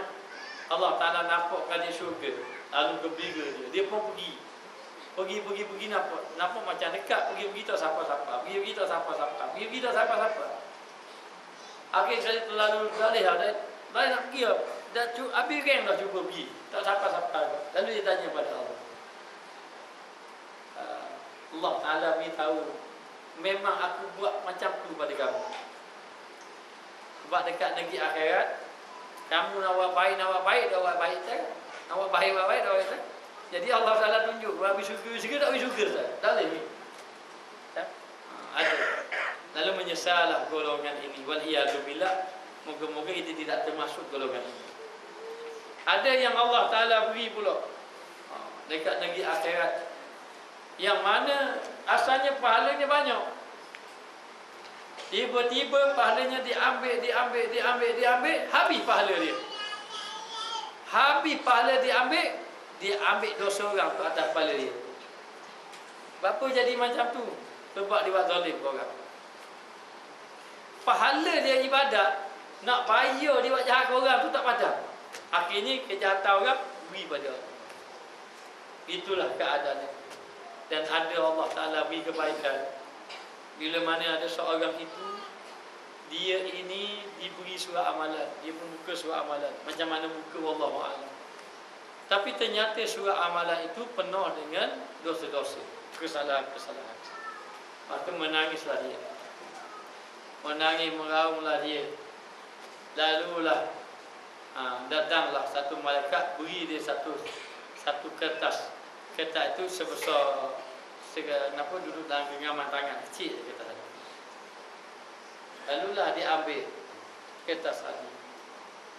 Allah Ta'ala nampakkan dia syurga, lalu gembira dia pun pergi nampak macam dekat, pergi tak siapa-siapa, pergi tak siapa-siapa. Akhir sekali terlalu dalih nak pergi dah habis geng dah cuba pergi, tak siapa-siapa. Lalu dia tanya pada Allah. Allah Ta'ala beritahu, memang aku buat macam tu pada kamu. Sebab dekat negeri akhirat, kamu nak buat baik tak? Nak buat baik tak? Jadi Allah Ta'ala tunjuk, habis syukur tak habis syukur tak? Tak boleh ni. Ada. Lalu menyesallah golongan ini. Wal'iyadzubillah. Moga-moga kita tidak termasuk golongan ini. Ada yang Allah Ta'ala beri pula dekat negeri akhirat, yang mana asalnya pahalanya banyak. Tiba-tiba pahalanya diambil, habis pahala dia. Habis pahala diambil dosa orang ke atas kepala dia. Kenapa jadi macam tu? Sebab dia buat zalim ke orang. Pahala dia ibadat, nak bayar dia buat jahat ke orang tu tak padam. Akhirnya kejahatan orang beri pada orang. Itulah keadaannya. Dan ada Allah Ta'ala beri kebaikan. Bila mana ada seorang itu, dia ini diberi surah amalan, dia pun buka surah amalan, macam mana buka wallahu a'lam. Tapi ternyata surah amalan itu penuh dengan dosa-dosa, kesalahan-kesalahan. Maka menangislah dia, menangis meraunglah dia. Lalulah datanglah satu malaikat, beri dia satu kertas. Kertas itu sebesar kenapa duduk dalam genggaman tangan kecil kertas tadi. Lalulah dia ambil kertas tadi.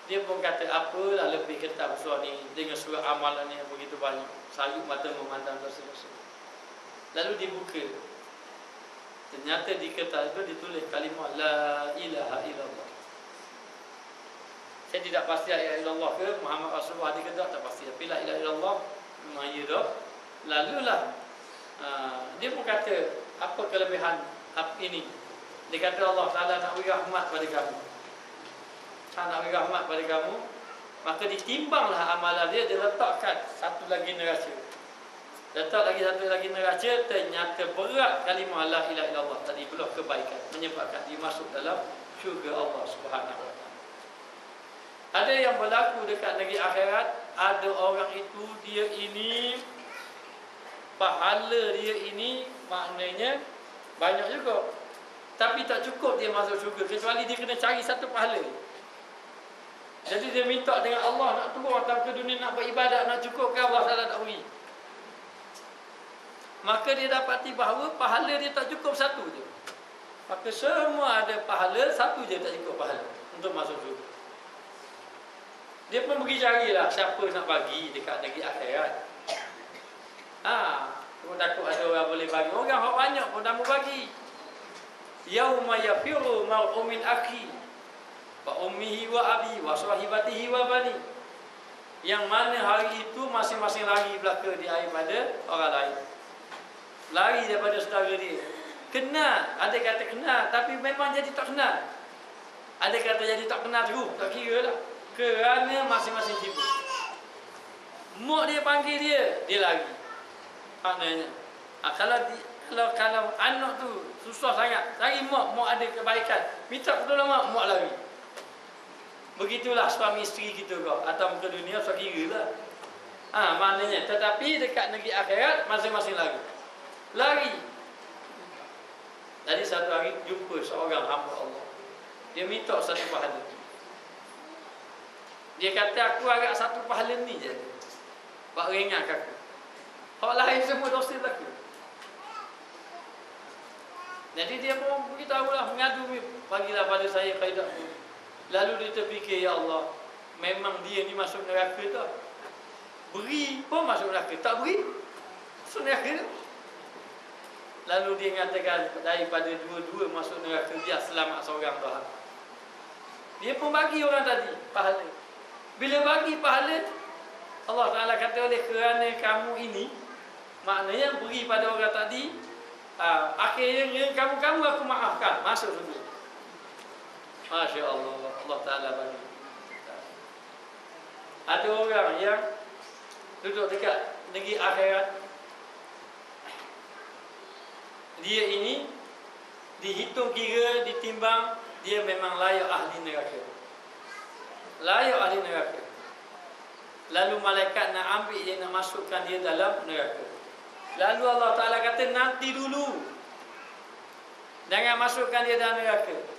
Dia pun kata, apalah lebih kertas besar ni dengan surah amalan yang begitu banyak. Salut mata memandang dosa-dosa. Lalu dibuka. Ternyata di kertas itu ditulis kalimah La ilaha illallah. Saya tidak pasti la ilaha illallah ke Muhammad Rasulullah ada ke tak pasti. Tapi la ilaha illallah memang ya dah. Lalulah dia pun kata, apa kelebihan ini? Dia kata Allah Ta'ala nak beri rahmat pada kamu. Nak beri rahmat pada kamu, maka ditimbanglah amalan dia, dia letakkan satu lagi neraca. Letak lagi satu lagi neraca, ternyata berat kalimah la ilaha illallah tadi peluh kebaikan, menyebabkan dia masuk dalam syurga Allah Subhanahu wa taala. Ada yang berlaku dekat negeri akhirat, ada orang itu dia ini pahala dia ini maknanya banyak juga, tapi tak cukup dia masuk syurga, kecuali dia kena cari satu pahala. Jadi dia minta dengan Allah nak turun datang ke dunia nak beribadat, nak cukupkan, Allah Ta'ala tak beri. Maka dia dapati bahawa pahala dia tak cukup satu je. Maka semua ada pahala, satu je tak cukup pahala untuk masuk syurga. Dia pun pergi carilah siapa nak bagi dekat negeri akhirat. Aku takut ada orang boleh bagi. Orang banyak pun tak mau bagi. Yauma yafiru mar'u min akhi wa ummihi wa abi wa sahibatihi wa bani. Yang mana hari itu masing-masing lari belaka dia daripada orang lain. Lari daripada saudara dia. Kenal, ada kata kenal tapi memang jadi tak kenal. Ada kata jadi tak kenal terus, tak kira lah. Kerana masing-masing sibuk. Mak dia panggil dia lari. Maknanya kalau anak tu susah sangat, cari mak ada kebaikan, minta pertolongan mak lari. Begitulah suami isteri kita kau atau muka dunia so kira lah. Maknanya tetapi dekat negeri akhirat masing-masing lari. Jadi satu hari jumpa seorang hamba Allah, dia minta satu pahala. Dia kata, aku agak satu pahala ni je, buat ringan aku. Hak lain semua dosa berlaku. Jadi dia pun beritahulah, mengadu, bagilah pada saya kaidah. Lalu dia terfikir, ya Allah, memang dia ni masuk neraka tak? Beri pun masuk neraka, tak beri masuk neraka. lalu dia mengatakan daripada dua-dua masuk neraka biar selamat seorang dah. Dia pun bagi orang tadi pahala. Bila bagi pahala, Allah Ta'ala kata oleh kerana kamu ini, maknanya beri pada orang tadi, akhirnya kamu aku maafkan, masuk surga. Masya Allah, Allah Ta'ala bagi. Ada orang yang duduk dekat negeri akhirat, dia ini dihitung kira, ditimbang, dia memang layak ahli neraka. Layak ahli neraka. Lalu malaikat nak ambil dia, nak masukkan dia dalam neraka. Lalu Allah Ta'ala kata, nanti dulu, jangan masukkan dia dalam neraka.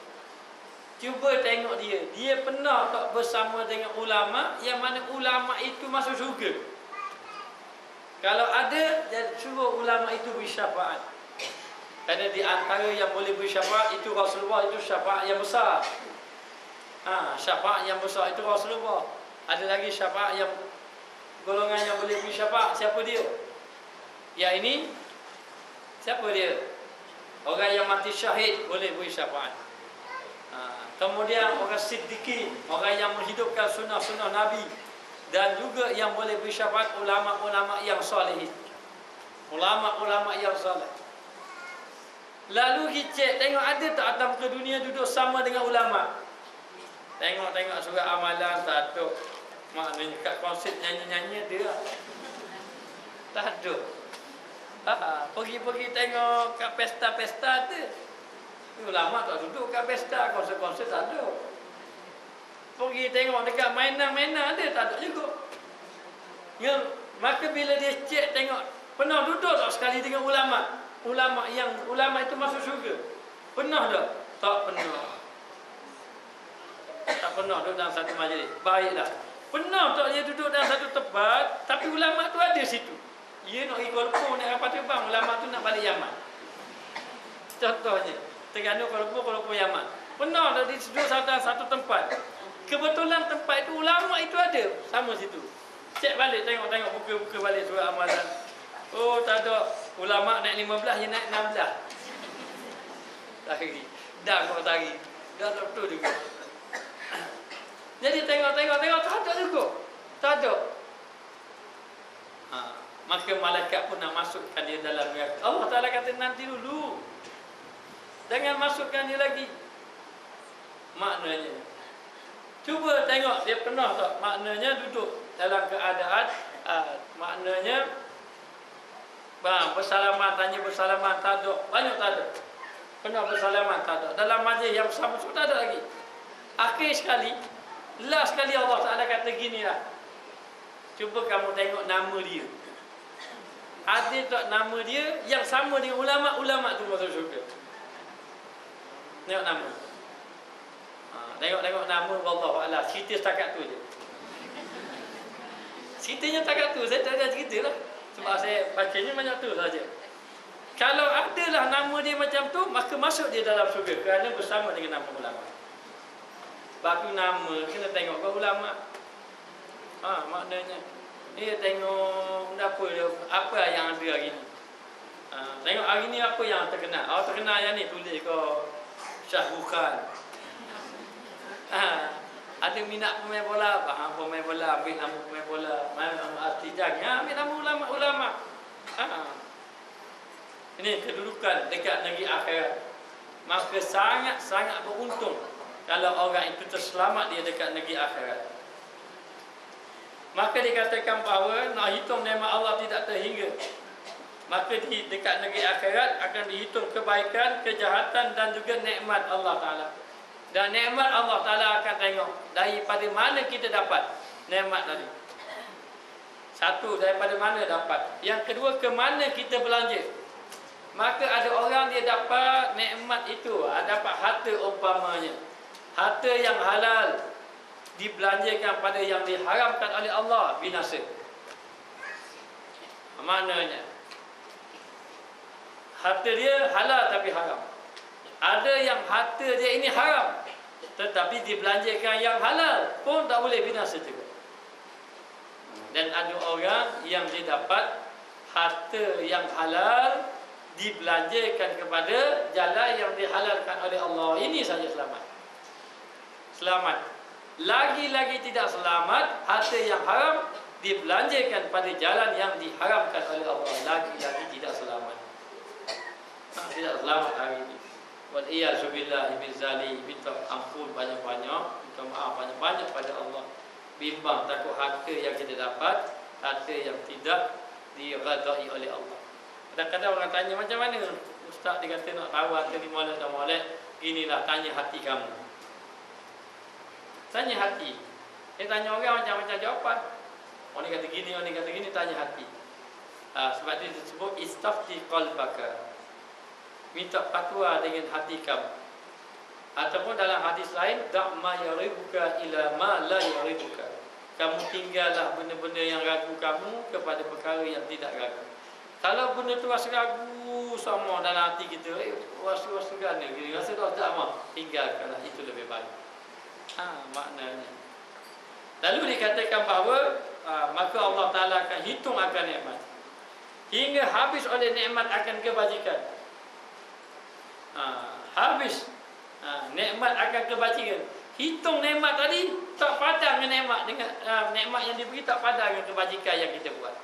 Cuba tengok dia. Dia pernah tak bersama dengan ulama, yang mana ulama itu masuk syurga? Kalau ada, dia suruh ulama itu bersyafaat. Kerana di antara yang boleh bersyafaat itu Rasulullah, itu syafaat yang besar. Syafaat yang besar itu Rasulullah. Ada lagi syafaat yang golongan yang boleh bersyafaat. Siapa dia? Yang ini siapa dia? Orang yang mati syahid boleh bersyafaat. Kemudian orang siddiqin, orang yang menghidupkan sunnah-sunnah Nabi, dan juga yang boleh bersyafaat ulama-ulama yang soleh. Ulama-ulama yang soleh. Lalu kita tengok ada tak atas muka dunia duduk sama dengan ulama? Tengok surat amalan tak ada. Maknanya kat konsert nyanyi-nyanyi dia tak ada. Pergi-pergi tengok kat pesta-pesta ada. Ulama tak duduk kat pesta, konsert-konsert tak ada. Pergi tengok dekat mainan-mainan ada, tak ada juga. Ya, maka bila dia cek tengok, pernah duduk tak sekali dengan ulama? Ulama itu masuk syurga. Pernah tak? Tak pernah. Tak pernah duduk dalam satu majlis. Baiklah. Pernah tak dia duduk dalam satu tempat, tapi ulama tu ada situ. Dia nak pergi Kuala Lumpur, nak kapal terbang, ulama tu nak balik Yaman. Contohnya, Terengganu Kuala Lumpur Yaman. Pernah tak dia duduk dalam satu tempat. Kebetulan tempat itu ulama itu ada sama situ. Cek balik, tengok buka balik surat amalan. Oh, tak ada. Ulama naik 15, dia naik 16. Tari. Dah kau tari. Dah betul juga. Jadi tengok tak ada juga. Tak ada. Maka malaikat pun nak masukkan dia dalam neraka. Allah Ta'ala kata nanti dulu. Jangan masukkan dia lagi. Maknanya, cuba tengok dia pernah tak maknanya duduk dalam keadaan maknanya bersalaman, tanya bersalaman, tak ada. Banyak tak ada. Pernah bersalaman, tak ada. Dalam majlis yang bersama sudah ada lagi. Akhir sekali, last sekali Allah Ta'ala kata gini lah. Cuba kamu tengok nama dia. Ada tak nama dia yang sama dengan ulama tu masuk syurga? Tengok nama. Tengok nama, wallahualam. Cerita setakat tu je. Ceritanya setakat tu, saya tak ada cerita lah. Sebab saya bacanya banyak tu saja. Kalau adalah nama dia macam tu, maka masuk dia dalam syurga kerana bersama dengan nama ulama. Bagi nama, kena tengok ke ulama. Maknanya dia tengok apa yang ada hari ni. Tengok hari ni apa yang terkenal. Terkenal yang ni tulis ke Syahrukh Khan. Ada minat pemain bola, pemain bola, ambil nama pemain bola, nama artis jangan ambil nama ulama-ulama. Ini kedudukan dekat negeri akhirat. Maka sangat-sangat beruntung kalau orang itu terselamat dia dekat negeri akhirat. Maka dikatakan bahawa nak hitung nikmat Allah tidak terhingga. Maka dekat negeri akhirat akan dihitung kebaikan, kejahatan dan juga nikmat Allah Ta'ala. Dan nikmat Allah Ta'ala akan tengok daripada mana kita dapat nikmat tadi. Satu, daripada mana dapat. Yang kedua, ke mana kita belanja. Maka ada orang dia dapat nikmat itu, dapat harta umpamanya. Harta yang halal dibelanjakan pada yang diharamkan oleh Allah, binasa. Maknanya harta dia halal tapi haram. Ada yang harta dia ini haram tetapi dibelanjakan yang halal pun tak boleh, binasa juga. Dan ada orang yang dia dapat harta yang halal dibelanjakan kepada jalan yang dihalalkan oleh Allah, ini saja selamat. Selamat. Lagi-lagi tidak selamat harta yang haram dibelanjakan pada jalan yang diharamkan oleh Allah, lagi-lagi tidak selamat. Tidak selamat hari ini. Wal iyyazu billahi min zalik. Minta ampun banyak-banyak, minta maaf banyak-banyak pada Allah. Bimbang takut harta yang kita dapat, harta yang tidak diredai oleh Allah. Kadang-kadang orang tanya, macam mana ustaz dia kata nak tahu harta ni molek dan molek? Inilah, tanya hati kamu. Tanya hati. Dia tanya orang macam-macam jawapan. Orang ni kata gini, orang ni kata gini, tanya hati. Sebab itu disebut istafti qalbaka. Minta fatwa dengan hati kamu. Ataupun dalam hadis lain, da' ma yaribuka ila ma la yaribuka. Kamu tinggallah benda-benda yang ragu kamu kepada perkara yang tidak ragu. Kalau benda tu rasa ragu sama dalam hati kita, rasa gana, rasa tak mah, tinggalkanlah, itu lebih baik. Maknanya. Lalu dikatakan bahawa maka Allah Ta'ala akan hitung akan nikmat hingga habis oleh nikmat akan kebajikan. Habis nikmat akan kebajikan. Hitung nikmat tadi tak padan dengan nikmat, dengan nikmat yang diberi tak padan dengan kebajikan yang kita buat.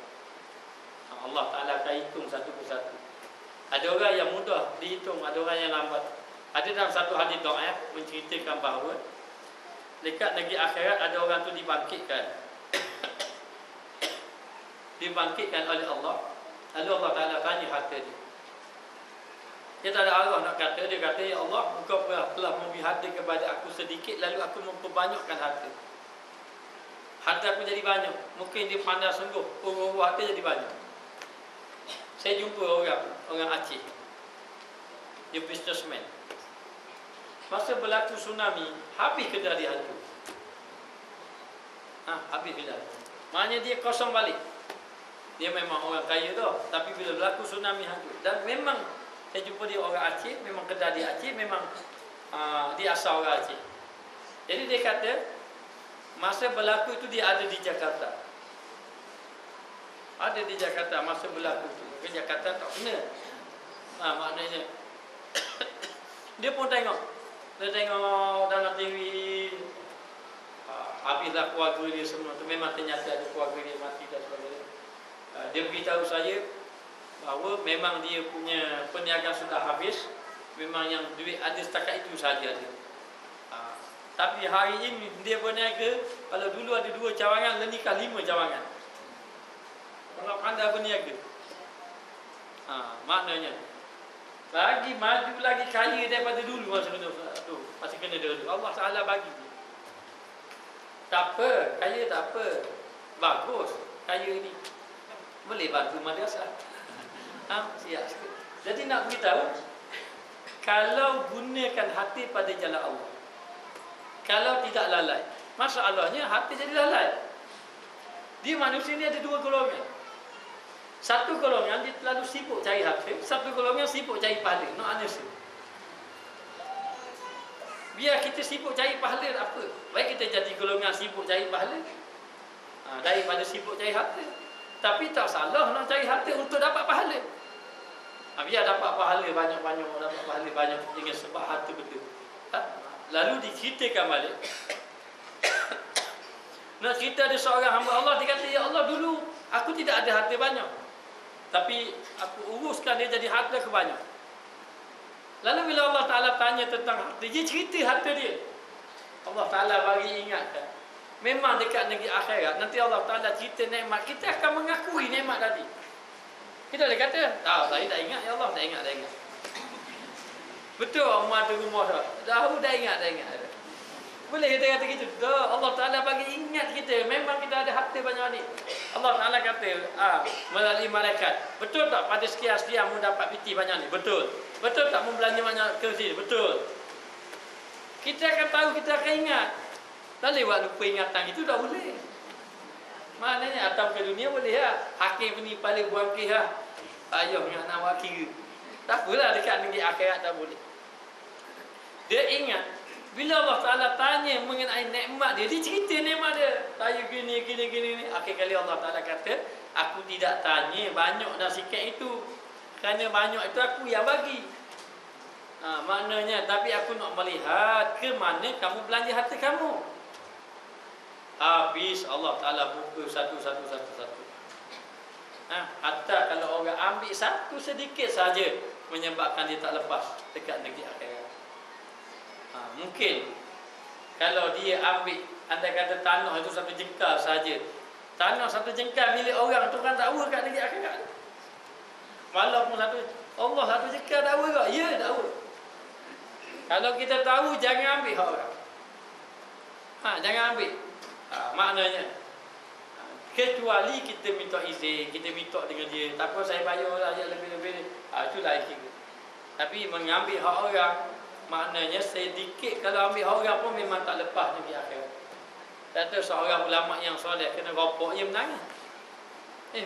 Allah Ta'ala akan hitung satu persatu. Ada orang yang mudah dihitung, ada orang yang lambat. Ada dalam satu hadis doa menceritakan bahawa dekat negeri akhirat ada orang tu dibangkitkan. Dibangkitkan oleh Allah. Lalu Allah Ta'ala tanya harta dia. Dia tak ada arah nak kata. Dia kata, ya Allah, Engkau telah memberi harta kepada aku sedikit, lalu aku memperbanyakkan harta. Harta aku jadi banyak. Mungkin dia pandai sungguh, urus harta jadi banyak. Saya jumpa orang Aceh. Dia businessman. Masa berlaku tsunami, habis kedai dia hantu. Habis kedai. Maknanya dia kosong balik. Dia memang orang kaya tu, tapi bila berlaku tsunami hantu. Dan memang saya jumpa dia orang Aceh, memang kedai dia Aceh, memang dia asal orang Aceh. Jadi dia kata masa berlaku itu dia ada di Jakarta. Ada di Jakarta masa berlaku itu. Ke Jakarta tak kena. Maknanya dia pun tengok. Dia tengok dalam TV. Habislah keluarga dia semua tu. Memang ternyata ada keluarga dia mati dan sebagainya. Dia beritahu saya bahawa memang dia punya perniagaan sudah habis. Memang yang duit ada setakat itu saja dia. Tapi hari ini dia berniaga. Kalau dulu ada 2 cawangan, lenikah 5 cawangan. Kalau pandai berniaga. Maknanya lagi maju, lagi kaya daripada dulu masa kena tu. Masih kena dulu. Allah Ta'ala bagi. Tak apa, kaya tak apa. Bagus kaya ni. Boleh bantu madrasah. Siap sikit. Jadi nak beritahu, kalau gunakan hati pada jalan Allah, kalau tidak lalai, masalahnya hati jadi lalai. Dia manusia ni ada 2 golongan. Satu golongan dia terlalu sibuk cari harta, satu golongan sibuk cari pahala. No answer. Biar kita sibuk cari pahala tak apa. Baik kita jadi golongan sibuk cari pahala daripada sibuk cari harta. Tapi tak salah nak cari harta untuk dapat pahala. Biar dapat pahala banyak-banyak, dapat pahala banyak dengan sebab harta betul. Lalu diceritakan balik. Nak cerita ada seorang hamba Allah, dia kata, ya Allah, dulu aku tidak ada harta banyak, tapi aku uruskan dia jadi harta kebanyak. Lalu bila Allah Ta'ala tanya tentang harta, dia cerita harta dia. Allah Ta'ala bagi ingatkan. Memang dekat negeri akhirat, nanti Allah Ta'ala cerita nikmat, kita akan mengakui nikmat tadi. Kita boleh kata, saya tak ingat, ya Allah, tak ingat. Betul, rumah tu rumah tu. Dah ingat. Boleh kita kata gitu. Allah Ta'ala bagi ingat kita. Memang kita ada harta banyak ni. Allah Ta'ala kata melalui malaikat, betul tak pada sekian-sekian mu dapat piti banyak ni? Betul. Betul tak mu belanja banyak ke sini? Betul. Kita akan tahu, kita akan ingat. Tak lewat lupa ingatan itu dah boleh. Maknanya atau ke dunia boleh lah. Hakim ni paling buang kira. Ayuh nak nak kira. Tak apalah, dekat negeri akhirat tak boleh. Dia ingat bila Allah Ta'ala tanya mengenai nikmat dia, dia cerita nikmat dia. Saya gini. Akhir kali Allah Ta'ala kata, aku tidak tanya banyak dan sikit itu. kerana banyak itu aku yang bagi. Maknanya, tapi aku nak melihat ke mana kamu belanja harta kamu. Habis Allah Ta'ala buka satu. Hatta kalau orang ambil satu sedikit saja, menyebabkan dia tak lepas dekat negeri akhirat. Mungkin kalau dia ambil, andai kata tanah itu satu jengkal saja, tanah satu jengkal milik orang tu kan dakwa kat negeri akhirat. Walaupun Allah satu jengkal dakwa ke? Ya, dakwa. Kalau kita tahu, jangan ambil hak orang. Jangan ambil. Maknanya, kecuali kita minta izin, kita minta dengan dia, tak apa saya bayarlah je lebih-lebih. Itu lain kira. Tapi mengambil hak orang, maknanya sedikit kalau ambil hak orang pun memang tak lepas negeri akhirat. Kata seorang ulama yang soleh kena ropok, ia menangis.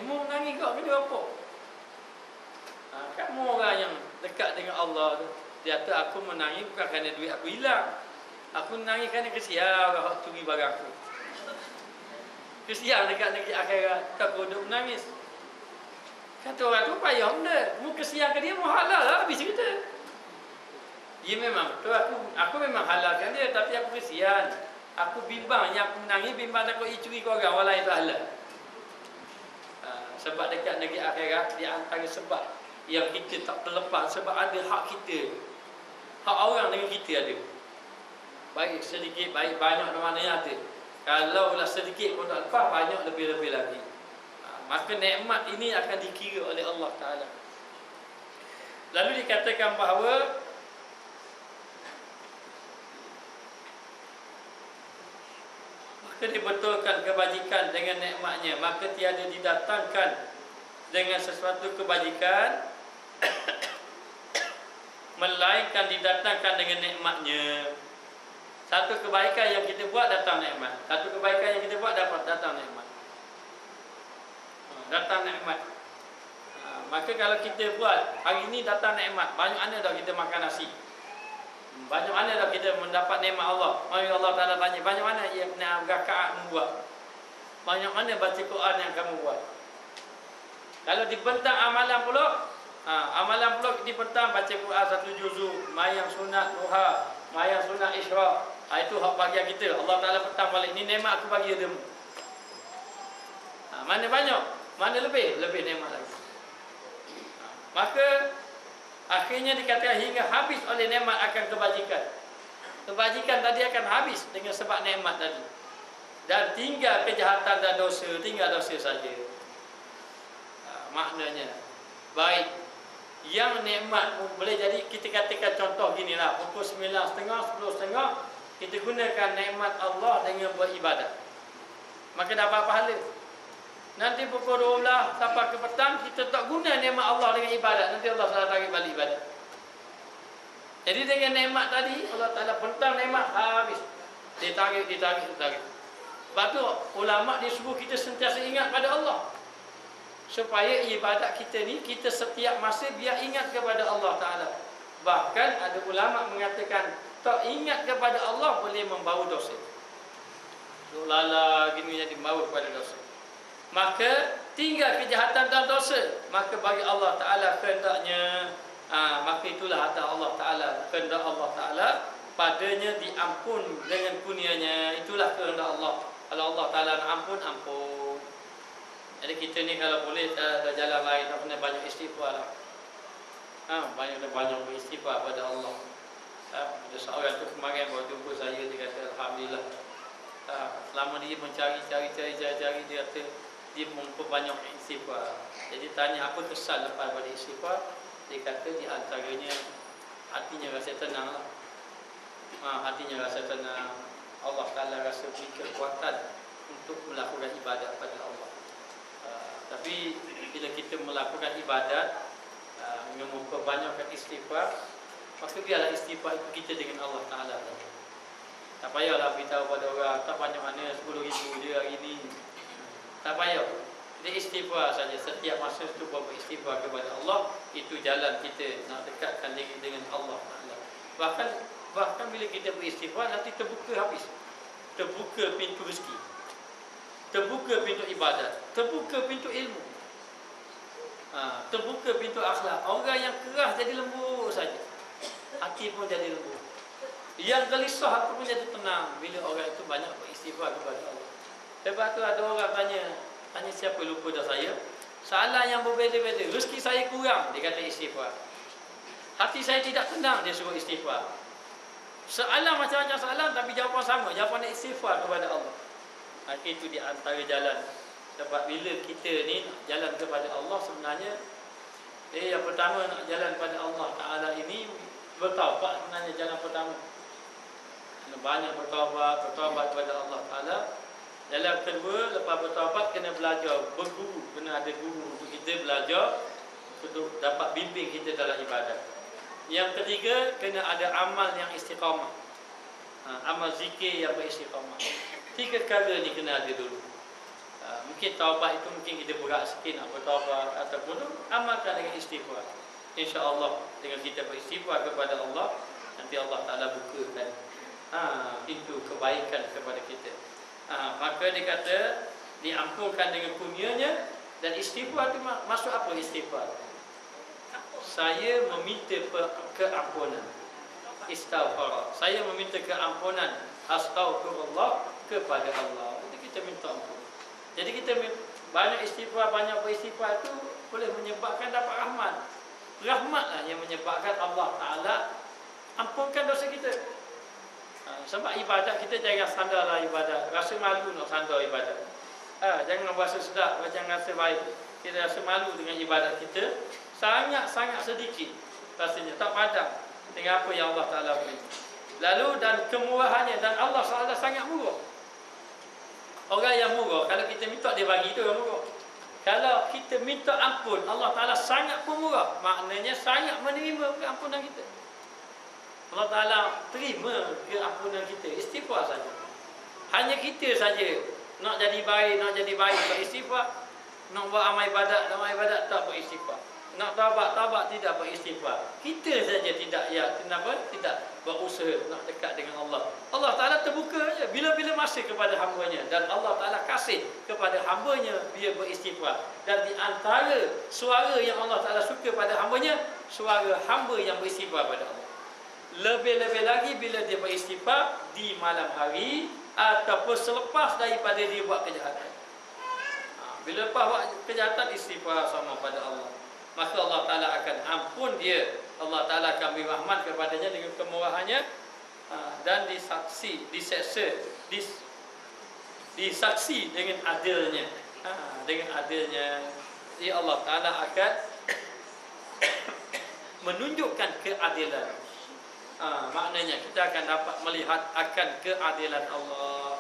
Mu menangis kau kena ropok. Kamu orang yang dekat dengan Allah tu, dia kata aku menangis bukan kerana duit aku hilang. Aku menangis kerana kesian orang curi barang aku. Kesian dekat negeri akhirat, aku duduk menangis. Kata orang tu payah benda. Mu kesian ke dia, mu halal lah habis cerita. Dia memang betul, aku memang halalkan dia, tapi aku kesian. Aku bimbang, yang aku menangis bimbang takut curi ke orang lain tu halal. Sebab dekat negeri akhirat, di antara sebab yang kita tak terlepas, sebab ada hak kita. Hak orang dengan kita ada. Baik sedikit, baik banyak, mana-mana ada. Kalau lah sedikit pun tak lepas, banyak lebih-lebih lagi. Maka nikmat ini akan dikira oleh Allah Ta'ala. Lalu dikatakan bahawa maka dibetulkan kebajikan dengan nikmatnya, maka tiada didatangkan dengan sesuatu kebajikan melainkan didatangkan dengan nikmatnya. Satu kebaikan yang kita buat datang nikmat. Satu kebaikan yang kita buat datang nikmat. Datang nikmat. Maka kalau kita buat hari ini datang nikmat, banyak mana dah kita makan nasi. Banyak mana dah kita mendapat nikmat Allah. Allah Ta'ala tanya, banyak mana yang rakaat membuat? Banyak mana baca Quran yang kamu buat? Kalau di petang amalan pula, amalan pula di petang baca Quran satu juzuk, mayang sunat duha, mayang sunat isyraq. Itu hak bahagian kita. Allah Ta'ala petang balik, ni nikmat aku bagi dia. Mana banyak? Mana lebih? Lebih nikmat lagi. Maka akhirnya dikatakan hingga habis oleh nikmat akan kebajikan. Kebajikan tadi akan habis dengan sebab nikmat tadi. Dan tinggal kejahatan dan dosa, tinggal dosa saja. Maknanya baik yang nikmat boleh jadi kita katakan contoh ginilah, pukul 9.30, 10.30 kita gunakan nikmat Allah dengan beribadat, maka dapat pahala. Nanti pukul 12 sampai ke petang kita tak guna nikmat Allah dengan ibadat, nanti Allah salah tarik balik ibadat. Jadi dengan nikmat tadi Allah Ta'ala pentang nikmat habis, ditarik. Sebab tu ulama disuruh kita sentiasa ingat pada Allah, supaya ibadat kita ni kita setiap masa biar ingat kepada Allah Ta'ala. Bahkan ada ulama mengatakan tak ingat kepada Allah boleh membawa dosa. Lala gini jadi membawa kepada dosa. Maka tinggal kejahatan dan dosa, maka bagi Allah Ta'ala kehendaknya, maka itulah ada Allah Ta'ala, kehendak Allah Ta'ala padanya diampun dengan kurnianya. Itulah kehendak Allah. Kalau Allah Ta'ala nak ampun, ampun. Jadi kita ni kalau boleh ada jalan lain, tak kena banyak istighfar lah. Banyak beristighfar pada Allah. Ada seorang tu kemarin baru jumpa saya, dia kata Alhamdulillah, selama dia mencari dia kata dia memperbanyak istighfar. Jadi tanya apa kesan lepas pada istighfar, dia kata di antaranya hatinya rasa tenang lah. Hatinya rasa tenang, Allah Ta'ala rasa beri kekuatan untuk melakukan ibadat pada Allah. Tapi bila kita melakukan ibadat dengan memperbanyakkan istighfar, maka biarlah istighfar itu kita dengan Allah Ta'ala. Tak payahlah beritahu pada orang tak banyak mana 10,000 dia hari ini. Tak payah. Dia istighfar saja. Setiap masa itu buat istighfar kepada Allah. Itu jalan kita nak dekatkan diri dengan Allah Ta'ala. Bahkan bila kita beristighfar, nanti terbuka habis. Terbuka pintu rezeki, terbuka pintu ibadat, terbuka pintu ilmu. Terbuka pintu akhlak. Orang yang keras jadi lembut saja, hati pun jadi lembut. Yang gelisah hati pun jadi tenang bila orang itu banyak beristighfar kepada Allah. Sebab tu ada orang tanya siapa, lupa dah saya. Soalan yang berbeza-beza. Rezeki saya kurang, dia kata istighfar. Hati saya tidak tenang, dia suruh istighfar. Soalan macam-macam soalan tapi jawapan sama, jawapan istighfar kepada Allah. Itu di antara jalan. Sebab bila kita ni nak jalan kepada Allah sebenarnya, yang pertama nak jalan kepada Allah Ta'ala ini bertaubat, sebenarnya jalan pertama. Banyak bertaubat kepada Allah Ta'ala. Jalan kedua, lepas bertaubat kena belajar, berguru, kena ada guru untuk kita belajar, untuk dapat bimbing kita dalam ibadat. Yang ketiga, kena ada amal yang istiqamah, amal zikir yang beristiqamah. 3 perkara ni kena ada dulu. Mungkin taubat itu mungkin kita berat sikit nak bertaubat, ataupun amalkan dengan istighfar. InsyaAllah dengan kita beristighfar kepada Allah, nanti Allah Ta'ala bukakan pintu kebaikan kepada kita. Maka dia kata diampunkan dengan kurnianya. Dan istighfar itu masuk apa istighfar? Saya meminta keampunan. Istighfar. Saya meminta keampunan. Astaghfirullah kepada Allah. Jadi kita minta ampun. Jadi kita banyak istighfar, banyak beristighfar itu boleh menyebabkan dapat rahmat. Rahmatlah yang menyebabkan Allah Ta'ala ampunkan dosa kita. Sebab ibadat kita jangan sandarlah ibadat. Rasa malu nak sandar ibadat. Jangan rasa sedap, jangan rasa baik. Kita rasa malu dengan ibadat kita. Sangat-sangat sedikit rasanya, tak padam dengan apa yang Allah Ta'ala beri. Lalu dan kemurahannya, dan Allah Ta'ala sangat murah. Orang yang murah, kalau kita minta dia bagi, itu orang murah. Kalau kita minta ampun, Allah Ta'ala sangat pemurah. Maknanya sangat menerima keampunan kita. Allah Ta'ala terima keampunan kita. Istighfar saja. Hanya kita saja nak jadi baik beristighfar. Nak buat amal ibadat tak beristighfar. Nak tabat tidak beristighfar. Kita saja tidak berusaha nak dekat dengan Allah. Allah Ta'ala terbuka saja bila-bila masa kepada hamba-Nya. Dan Allah Ta'ala kasih kepada hamba-Nya dia beristighfar. Dan di antara suara yang Allah Ta'ala suka pada hamba-Nya, suara hamba yang beristighfar pada Allah. Lebih-lebih lagi bila dia beristighfar di malam hari ataupun selepas daripada dia buat kejahatan. Bila lepas buat kejahatan, istighfar sama pada Allah, maka Allah Ta'ala akan ampun dia. Allah Ta'ala akan beri rahmat kepadanya dengan kemurahannya, dan disaksi dengan adilnya. Dengan adilnya, jadi Allah Ta'ala akan menunjukkan keadilan. Maknanya kita akan dapat melihat akan keadilan Allah.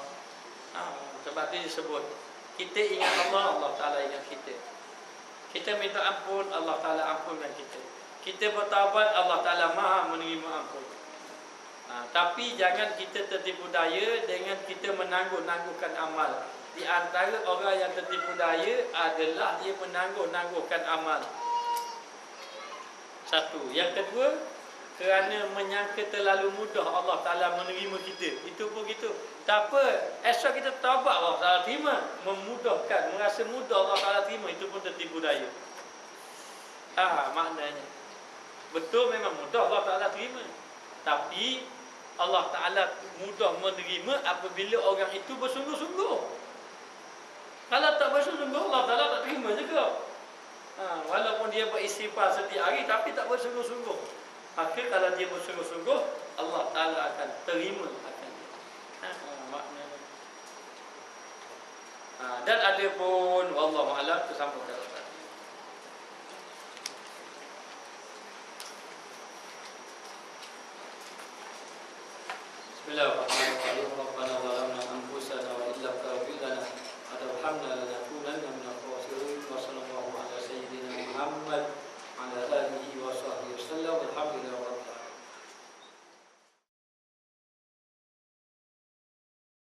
Sebab itu disebut kita ingat Allah, Allah Ta'ala ingat kita. Kita minta ampun, Allah Ta'ala ampunkan kita. Kita bertaubat, Allah Ta'ala maha menerima ampun. Tapi jangan kita tertipu daya dengan kita menangguh-nangguhkan amal. Di antara orang yang tertipu daya adalah dia menangguh-nangguhkan amal. Satu. Yang kedua, kerana menyangka terlalu mudah Allah Ta'ala menerima kita. Itu pun gitu. Tak apa, esok kita taubat Allah Ta'ala terima. Memudahkan, merasa mudah Allah Ta'ala terima. Itu pun tertipu daya. Maknanya betul memang mudah Allah Ta'ala terima. Tapi Allah Ta'ala mudah menerima apabila orang itu bersungguh-sungguh. Kalau tak bersungguh-sungguh, Allah Ta'ala tak terima juga. Walaupun dia beristighfar setiap hari, tapi tak bersungguh-sungguh. Maka kalau dia bersungguh-sungguh, Allah Ta'ala akan terima akan dia. Maknanya. Dan ada pun, wallahu a'lam, tersambung ke atas. Bismillahirrahmanirrahim. Rabbana zalamna anfusana wa illam taghfir lana wa tarhamna lanakunanna minal khasirin. Wa sallallahu ala sayyidina Muhammad wa ala alihi wa sahbihi wasallam. Alhamdulillah.